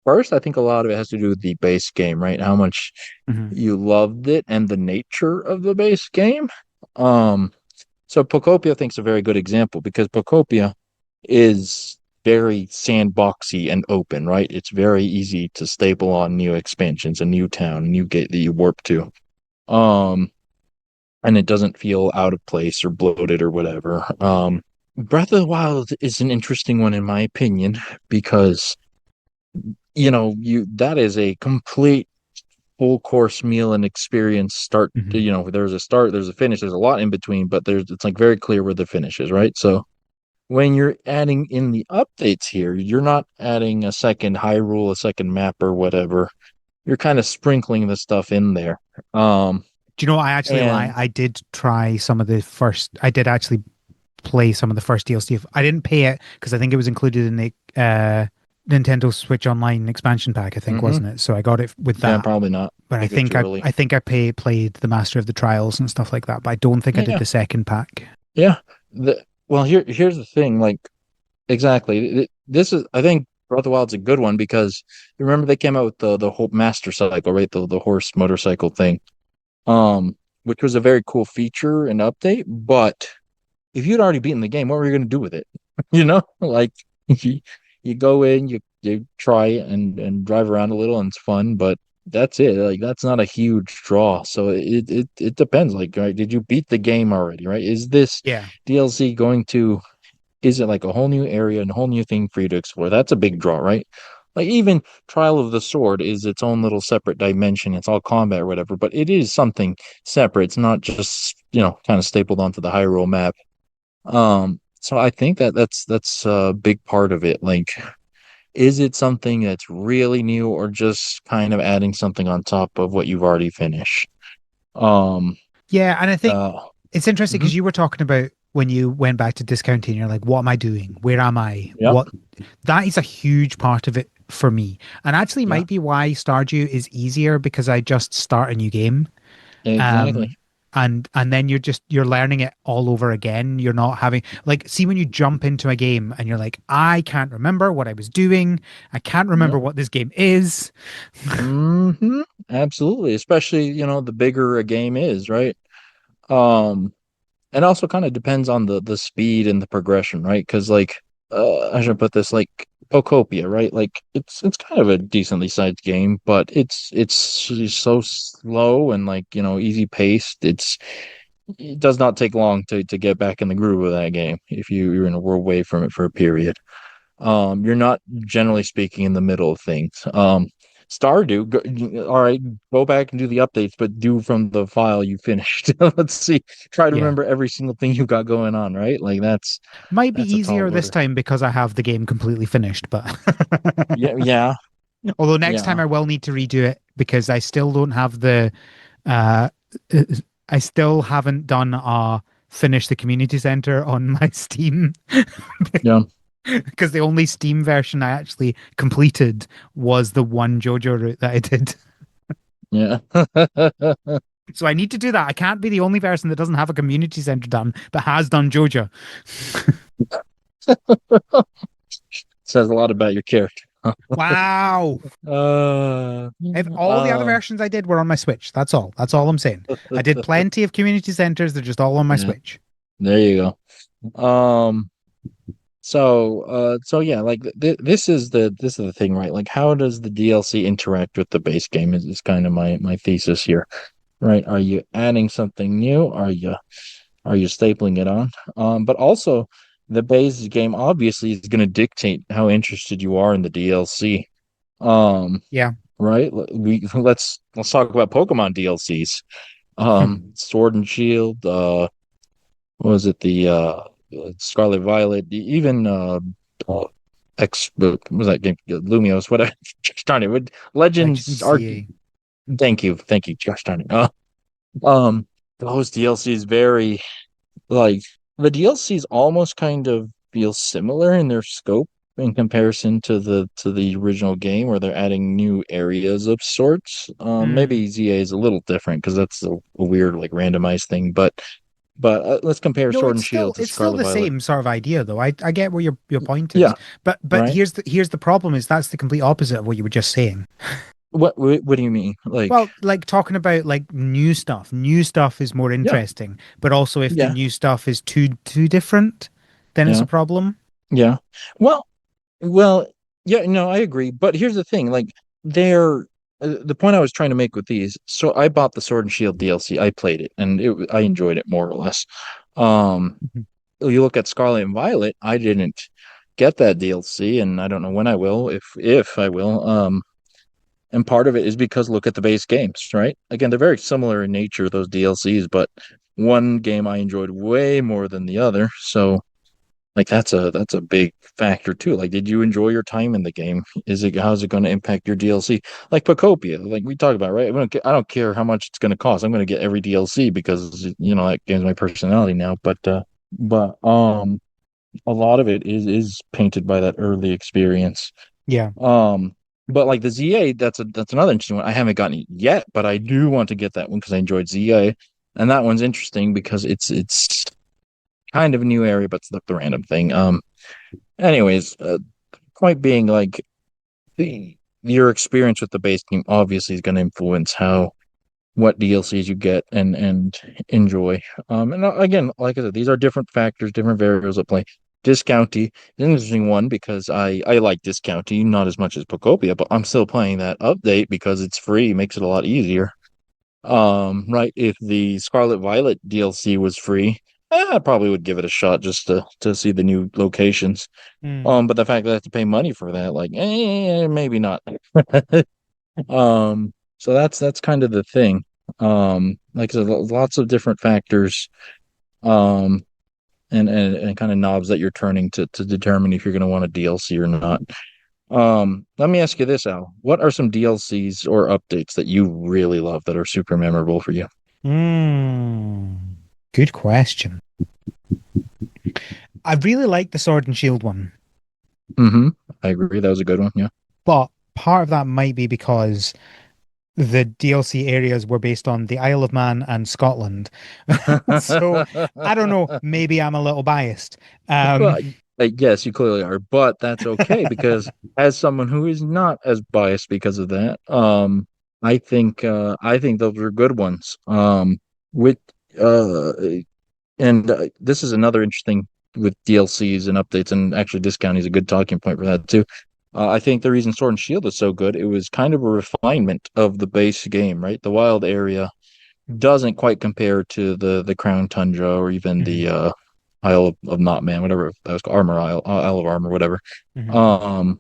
First, I think a lot of it has to do with the base game, right? How much Mhm. you loved it and the nature of the base game. Um, so Pokopia I think is a very good example because Pokopia is very sandboxy and open, right? It's very easy to staple on new expansions, a new town, a new gate that you warp to. Um, and it doesn't feel out of place or bloated or whatever. Breath of the Wild is an interesting one in my opinion because you that is a complete full course meal and experience start to, Mhm. there's a start, there's a finish, there's a lot in between, but it's like very clear where the finish is, right? So when you're adding in the updates here, you're not adding a second Hyrule, a second map or whatever. You're kind of sprinkling the stuff in there. Um, Do you know what? I actually lie. and I did try some of the first. I did actually play some of the first DLC. I didn't pay it because I think it was included in the Nintendo Switch Online expansion pack. I think hmm wasn't it? So I got it with yeah, that. probably not. But I think it was too early. I think I played the Master of the Trials and stuff like that. But I don't think I did Yeah, the second pack. yeah. Well, here's the thing. Like, exactly. This is, I think, Breath of the Wild's a good one because remember they came out with the whole master cycle, right? The horse motorcycle thing, which was a very cool feature and update. But if you'd already beaten the game, what were you going to do with it? Like you, you go in, you try it and drive around a little, and it's fun, but that's it. Like that's not a huge draw. So it depends. Like, right, did you beat the game already? Right? Is this Yeah. DLC going to? Is it like a whole new area and a whole new thing for you to explore? That's a big draw, right? Like even Trial of the Sword is its own little separate dimension. It's all combat or whatever, but it is something separate. It's not just, kind of stapled onto the Hyrule map. So I think that's a big part of it. Like, is it something that's really new or just kind of adding something on top of what you've already finished? Um, Yeah, and I think uh, it's interesting mhm, because you were talking about when you went back to discounting, you're like, what am I doing? Where am I? yep, That is a huge part of it for me. And actually yeah, might be why Stardew is easier because I just start a new game. exactly. Um and then you're learning it all over again. You're not having like see when you jump into a game and you're like, I can't remember what I was doing. I can't remember Yep. what this game is. Absolutely. Especially, the bigger a game is, right? Um, it also kind of depends on the speed and the progression, right? Because like I should put this like Pokopia, right? Like it's kind of a decently sized game, but it's so slow and like, easy paced. It does not take long to get back in the groove of that game if you're in a world away from it for a period. You're not generally speaking in the middle of things. Stardew, all right, go back and do the updates, but do from the file you finished. Let's see. Try to Yeah. remember every single thing you got going on, right? Like Might be that's a tall easier this order. time because I have the game completely finished, but Yeah, yeah, although next time yeah, I will need to redo it because I still don't have the uh I still haven't done finish the community center on my Steam yeah, because the only Steam version I actually completed was the one JoJo route that I did. yeah. So I need to do that. I can't be the only person that doesn't have a community center done but has done JoJo. Says a lot about your character. Wow. Uh, If all the other uh, versions I did were on my Switch. That's all. That's all I'm saying. I did plenty of community centers. They're just all on my yeah, Switch. there you go. So yeah, like this is the thing, right? Like, how does the DLC interact with the base game? Is kind of my thesis here, right? Are you adding something new? Are you stapling it on? But also the base game obviously is going to dictate how interested you are in the DLC. Um, Yeah. right? Let's talk about Pokemon DLCs. Sword and Shield. What was it Scarlet Violet? Even what was that game? Lumios. Whatever. Gosh darn it. Legends Legend are. CA. Thank you. Gosh darn it. Um, those DLCs very like the DLCs almost kind of feel similar in their scope in comparison to the original game, where they're adding new areas of sorts. Mm. Maybe ZA is a little different because that's a weird like randomized thing, but let's compare No, Sword and Shield to it's still Scarlet the Violet. same sort of idea though. I get where your point is. Yeah, But right. here's the problem is that's the complete opposite of what you were just saying. What do you mean? Like, Well, like talking about like new stuff. New stuff is more yeah, interesting. But also if the yeah, new stuff is too different, then it's a yeah, problem. yeah. Well, well, yeah, no, I agree. But here's the thing, like they're the point I was trying to make with these. So I bought the Sword and Shield DLC. I played it, and I enjoyed it more or less. Um, Mhm. you look at Scarlet and Violet, I didn't. get that DLC, and I don't know when I will, if I will. And part of it is because look at the base games, right? Again, they're very similar in nature, those DLCs, but one game I enjoyed way more than the other. So like that's a big factor too. Like, did you enjoy your time in the game? How's it going to impact your DLC? Like Pokopia, like we talk about, right? I don't care how much it's going to cost. I'm going to get every DLC because that game's my personality now. But a lot of it is painted by that early experience. Yeah. Um, but like the ZA, that's another interesting one. I haven't gotten it yet, but I do want to get that one because I enjoyed ZA, and that one's interesting because it's kind of a new area, but it's the random thing. Anyways, point being, like your experience with the base game obviously is going to influence how what DLCs you get and enjoy. And again, like I said, these are different factors, different variables at play. Discounty is an interesting one because I like Discounty, not as much as Pokopia, but I'm still playing that update because it's free, makes it a lot easier. Right, if the Scarlet Violet DLC was free, I probably would give it a shot just to see the new locations. Mm. But the fact that I have to pay money for that, like, maybe not. So that's kind of the thing. Like I said, lots of different factors, um, and kind of knobs that you're turning to determine if you're going to want a DLC or not. Let me ask you this, Al. What are some DLCs or updates that you really love that are super memorable for you? Mm. Good question. I really like the Sword and Shield one, Mm-hmm. I agree. That was a good one. Yeah. but part of that might be because the DLC areas were based on the Isle of Man and Scotland. So I don't know, maybe I'm a little biased. Well, Um, yes, you clearly are, but that's okay because as someone who is not as biased because of that, I think those are good ones. With uh, and This is another interesting with DLCs and updates, and actually discounting is a good talking point for that too. I think the reason Sword and Shield is so good, it was kind of a refinement of the base game, right? The wild area doesn't quite compare to the Crown Tundra or even the mhm, Isle of Not Man, whatever that was called, Armor Isle, Isle of Armor, whatever. mhm. Um,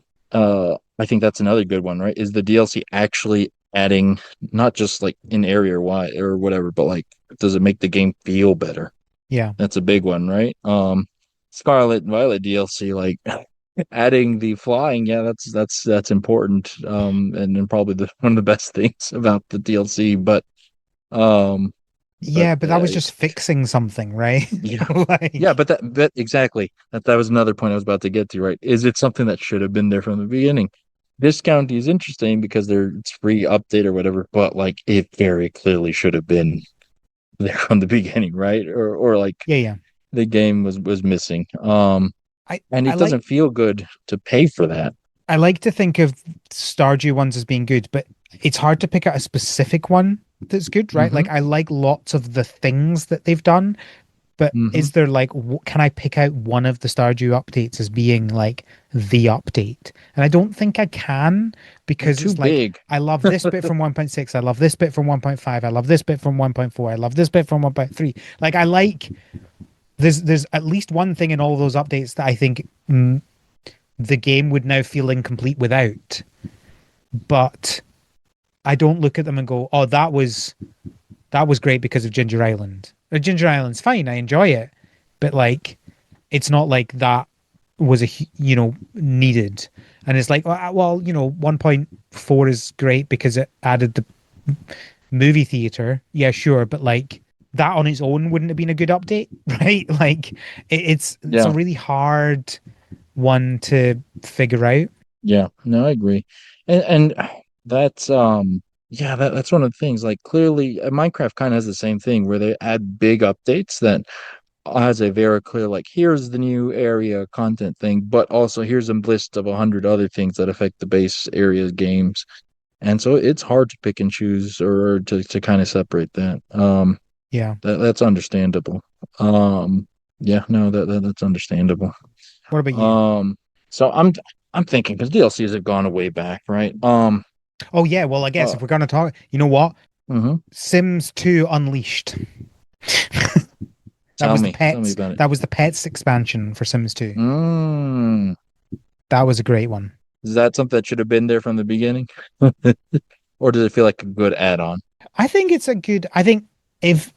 I think that's another good one, right? Is the DLC actually adding not just like an area or why or whatever, but like does it make the game feel better? Yeah. That's a big one, right? Scarlet and Violet DLC, like adding the flying, yeah, that's important. And probably one of the best things about the DLC, um, but Yeah, but that was just fixing something, right? yeah, yeah, Like, but exactly that was another point I was about to get to, right? Is it something that should have been there from the beginning? This county is interesting because it's free update or whatever, but like it very clearly should have been there from the beginning, right? Or like yeah, yeah. the game was missing. I And I it like doesn't feel good to pay for that. I like to think of Stardew ones as being good, but it's hard to pick out a specific one that's good, right? Mm-hmm. Like I like lots of the things that they've done, but Mm-hmm. is there like can I pick out one of the Stardew updates as being like the update? And I don't think I can They're because too it's like big. I love this bit from 1.6, I love this bit from 1.5, I love this bit from 1.4, I love this bit from 1.3. Like I like there's at least one thing in all those updates that I think the game would now feel incomplete without. But I don't look at them and go, "Oh, that was great because of Ginger Island." Or Ginger Island's fine, I enjoy it, but like, it's not like that was needed. And it's like, well, 1.4 is great because it added the movie theater. Yeah, sure, but like that on its own wouldn't have been a good update, right? Like, it's a Yeah. really hard one to figure out. Yeah. No, I agree. And that's yeah, that's one of the things. Like clearly Minecraft kind of has the same thing where they add big updates that has a very clear like here's the new area content thing, but also here's a list of 100 other things that affect the base area games. And so it's hard to pick and choose or to kind of separate that. Yeah. That's understandable. Um, yeah, no, that's understandable. What about you? Um, so I'm thinking because DLCs have gone way back, right? Oh yeah, well I guess Uh, if we're gonna talk, you know what? mhm. Sims 2 Unleashed. That was the Tell me pets. about it. That was the pets expansion for Sims 2. Mm. That was a great one. Is that something that should have been there from the beginning? Or does it feel like a good add-on? I think it's a good. If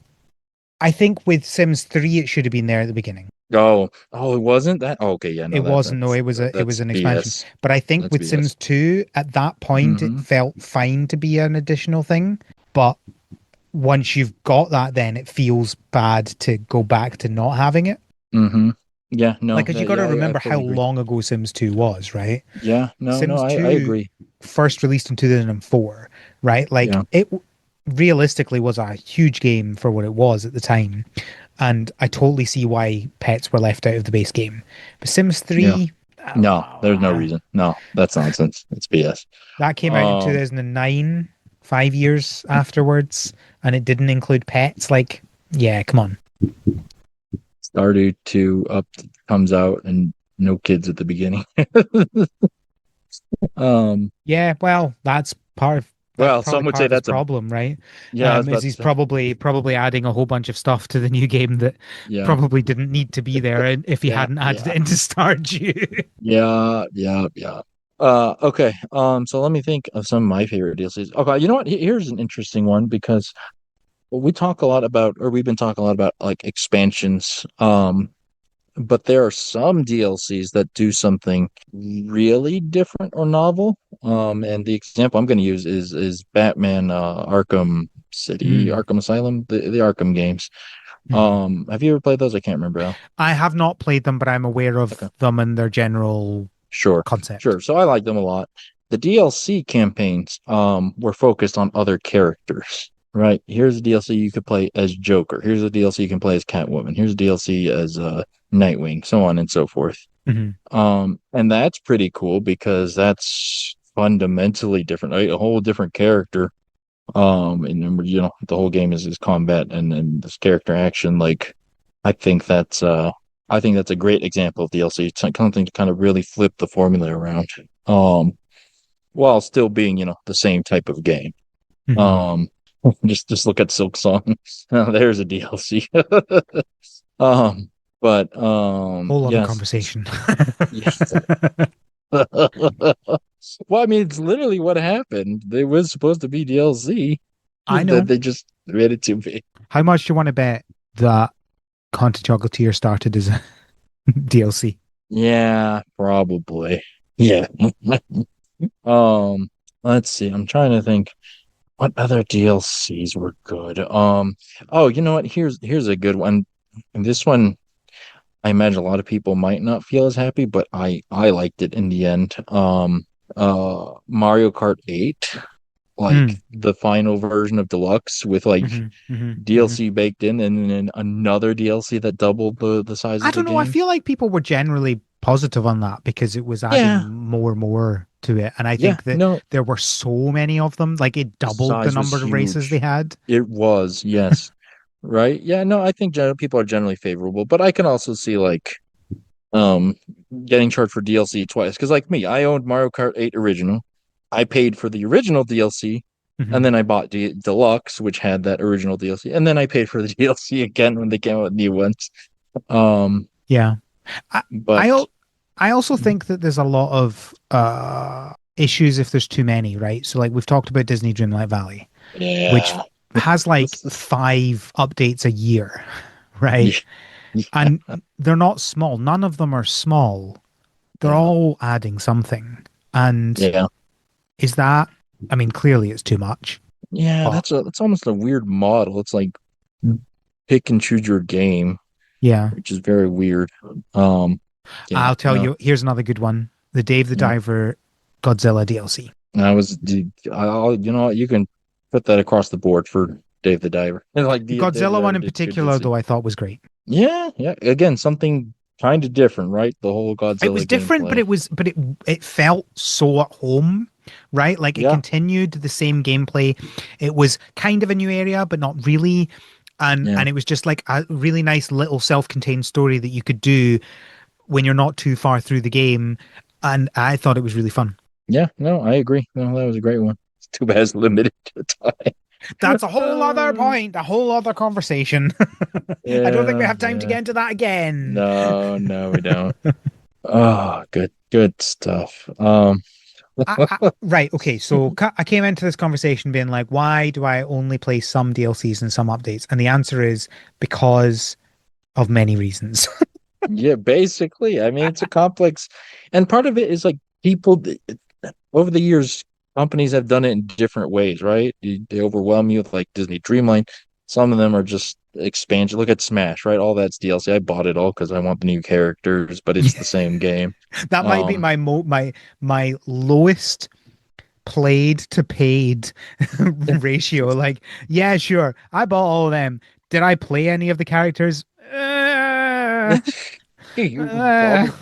I think with Sims 3 it should have been there at the beginning. Oh, it wasn't that? Oh, okay, yeah, It no, wasn't. No, it was that's an expansion. BS. But I think That's with BS. Sims 2 at that point it Mm-hmm. felt fine to be an additional thing. But once you've got that, then it feels bad to go back to not having it. Mm-hmm. Yeah, Like, no, because you got yeah, to I remember how fully agree. long ago Sims 2 was, right? Yeah, no, Sims I 2 agree. first released in 2004, right? Like, Yeah. it realistically was a huge game for what it was at the time. And I totally see why pets were left out of the base game. But Sims Yeah. 3, I don't No, know. there's no reason. No, that's nonsense. It's BS. That came out in Um, 2009, 5 years afterwards, and it didn't include pets. Like, yeah, come on. Stardew 2 up comes out and no kids at the beginning. Um, Yeah, well, that's well, probably some would part say of his that's a problem, right? yeah, I was Is about to he's say. probably adding a whole bunch of stuff to the new game that Yeah. probably didn't need to be there if he Yeah, hadn't added yeah. it into Stardew. Yeah. Okay. So let me think of some of my favorite DLCs. Okay, you know what? Here's an interesting one because we talk a lot about, or we've been talking a lot about like expansions. But there are some DLCs that do something really different or novel. And the example I'm going to use is Batman Arkham City, Mm. Arkham Asylum, the Arkham games. Mhm. Have you ever played those? I can't remember, Al. I have not played them, but I'm aware Okay. of them and their general Sure, concept. sure. So I like them a lot. The DLC campaigns were focused on other characters, right? Here's a DLC you could play as Joker. Here's a DLC you can play as Catwoman. Here's a DLC as Nightwing, so on and so forth. Mhm. And that's pretty cool because that's fundamentally different, right? A whole different character. And you know, the whole game is combat and this character action. Like, I think that's uh, I think that's a great example of DLC. It's like something to kind of really flip the formula around. Um, while still being, you know, the same type of game. Mhm. Um, just look at Silk Song. There's a DLC. Um, but Whole other yes, conversation. yeah. Well, I mean, it's literally what happened. They was supposed to be DLC I that know. they just made it to be. How much do you want to bet that Content Chocolatier started as a DLC? Yeah, probably. Yeah. Um, let's see. I'm trying to think what other DLCs were good. Oh, you know what? Here's a good one. And this one, I imagine a lot of people might not feel as happy, but I liked it in the end. Mario Kart 8, like Mm. the final version of Deluxe with like Hmm. Hmm. Hmm. DLC baked in and then another DLC that doubled the size I of the don't know. I game. feel like people were generally positive on that because it was adding Yeah, more and more to it. And I yeah, think that no, there were so many of them, like it the doubled the size was number of races they huge. had. It was, yes. Right? Yeah, no, I think people are generally favorable, but I can also see like um getting charged for DLC twice. Because like me, I owned Mario Kart 8 original. I paid for the original DLC, and Hmm. then I bought Deluxe, which had that original DLC, and then I paid for the DLC again when they came out with new ones. Um, Yeah. I, I, but al- I also think that there's a lot of issues if there's too many, right? So like we've talked about Disney Dreamlight Valley, which yeah, has like this is 5 updates a year, yeah, right? yeah, And they're not small. None of them are small. They're yeah, all adding something. And yeah. is that, I mean, clearly it's too much, Yeah, but that's almost a weird model. It's like pick and choose your game, yeah, which is very weird. Um, yeah, I'll tell no, you, here's another good one. The Dave the yeah. Diver Godzilla DLC. I was, dude, you know what, you can put that across the board for Dave the Diver. And like The Dave the Godzilla one Diver in did good particular, DLC. though, I thought was great. Yeah, yeah. Again, something kind of different, right? The whole It was Godzilla different, but gameplay. it felt so at home, right? Like it Yeah, continued the same gameplay. It was kind of a new area, but not really. yeah, And it was just like a really nice little self-contained story that you could do when you're not too far through the game. And I thought it was really fun. yeah. No, I agree. No, that was a great one. It's too bad it's limited to That's time. a whole other point, a whole other conversation. I don't think we Yeah, have time to yeah. get into that again. No, no, we don't. Oh, good. Good stuff. Right. Okay. So I came into this conversation being like, why do I only play some DLCs and some updates? And the answer is because of many reasons. Yeah, basically. I mean, it's a complex, and part of it is like people over the years, companies have done it in different ways, right? They overwhelm you with like Disney Dreamlight. Some of them are just expansion. Look at Smash, right? All that's DLC. I bought it all because I want the new characters, but it's Yeah, the same game. that might be Um, my lowest played to paid ratio. Like, yeah, sure, I bought all of them. Did I play any of the characters? you Uh, probably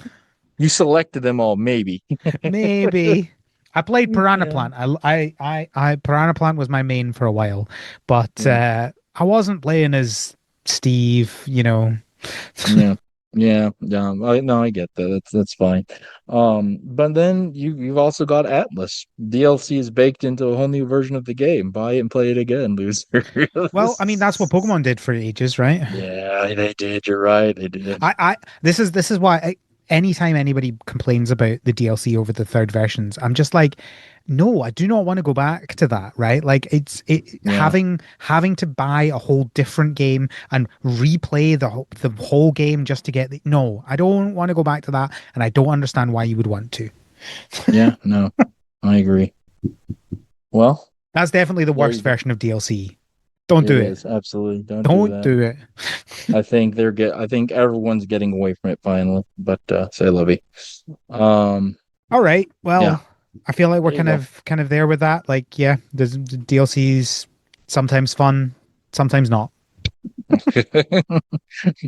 you selected them all, maybe. maybe. I played Piranha Yeah. Plant. I Piranha Plant was my main for a while, but Yeah. I wasn't playing as Steve. Yeah, yeah. No, I get that. That's fine. But then you've also got Atlas. DLC is baked into a whole new version of the game. Buy it and play it again, loser. Well, I mean, that's what Pokemon did for ages, right? Yeah, they did. You're right. They did. I this is why anytime anybody complains about the DLC over the third versions, I'm just like, no, I do not want to go back to that, right? Like it Yeah, having to buy a whole different game and replay the whole game just to get no, I don't want to go back to that, and I don't understand why you would want to. yeah. No, I agree. Well, That's definitely the there worst you go. version of DLC. Don't It do it. is absolutely. Don't do Don't that. do it. I think everyone's getting away from it finally. But say Lovey. Um, All right. yeah. Well, I feel like we're There you go. kind of there with that. Like, yeah, the DLCs sometimes fun, sometimes not.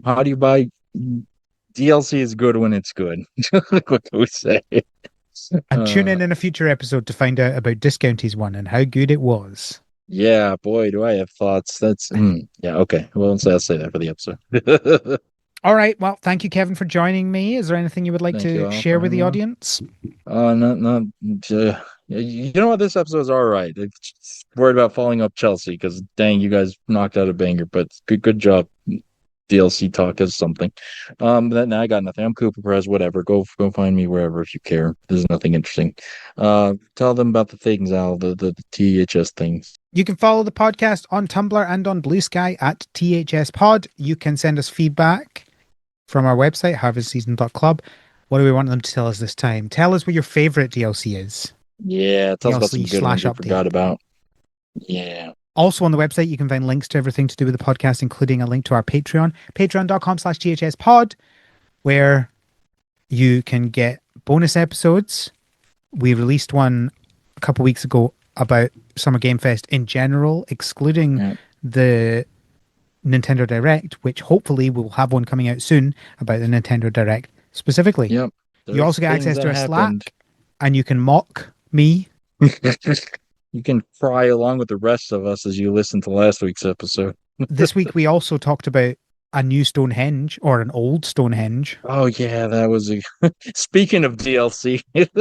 How do you buy DLC is good when it's good. What can we say? And tune Uh, in a future episode to find out about Discounty's one and how good it was. yeah, boy, do I have thoughts. Yeah, okay. Well, I'll say that for the episode. All right. Well, thank you, Kevin, for joining me. Is there anything you would like Thank you to all share for with having the me on. audience? Not, you know what? This episode's all right. It's worried about following up Chelsea because dang, you guys knocked out a banger, but good job. DLC talk as something. Then I got nothing. I'm Cooper Perez, whatever. Go find me wherever if you care. There's nothing interesting. Tell them about the things, Al, the THS things. You can follow the podcast on Tumblr and on Blue Sky at THS Pod. You can send us feedback from our website, harvestseason.club. What do we want them to tell us this time? Tell us what your favorite DLC is. Yeah, tell us about some DLC good ones slash we update. forgot about. Yeah. Also on the website, you can find links to everything to do with the podcast, including a link to our Patreon, patreon.com/THS pod, where you can get bonus episodes. We released one a couple weeks ago about Summer Game Fest in general, excluding Yeah. the Nintendo Direct, which hopefully we'll have one coming out soon about the Nintendo Direct specifically. Yep. You There's also get things access that to a happened. Slack, and you can mock me. You can cry along with the rest of us as you listen to last week's episode. This week we also talked about a new Stonehenge or an old Stonehenge. Oh yeah, that was a speaking of DLC. It's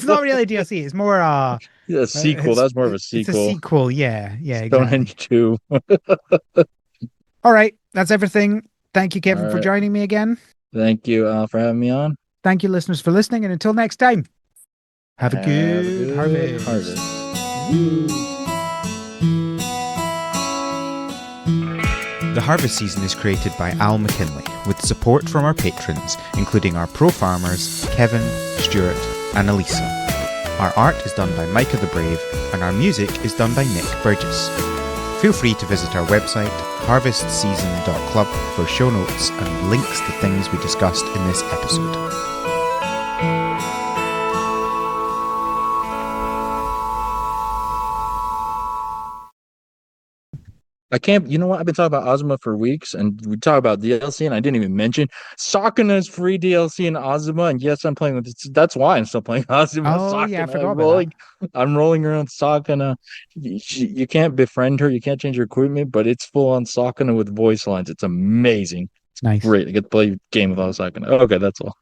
not really DLC. It's more A sequel. That's more of a it's a sequel. sequel. Yeah, yeah, exactly. Stonehenge 2. All right, that's everything. Thank you, All Kevin, for right. joining me again. Thank you, Al, for having me on. Thank you, listeners, for listening. And until next time, have a Have a good good harvest. harvest. The Harvest Season is created by Al McKinley, with support from our patrons, including our pro farmers, Kevin, Stuart, and Elisa. Our art is done by Micah the Brave, and our music is done by Nick Burgess. Feel free to visit our website, harvestseason.club, for show notes and links to things we discussed in this episode. I can't, you know what? I've been talking about Ozma for weeks, and we talk about DLC, and I didn't even mention Sakana's free DLC in Ozma. And yes, I'm playing with it. That's why I'm still playing Ozma. Oh, yeah, I Sakana, forgot about I'm rolling around Sakana. You can't befriend her, you can't change her equipment, but it's full on Sakana with voice lines. It's amazing. It's that. Nice. great. I get to play a game without Sakana. Okay, that's all.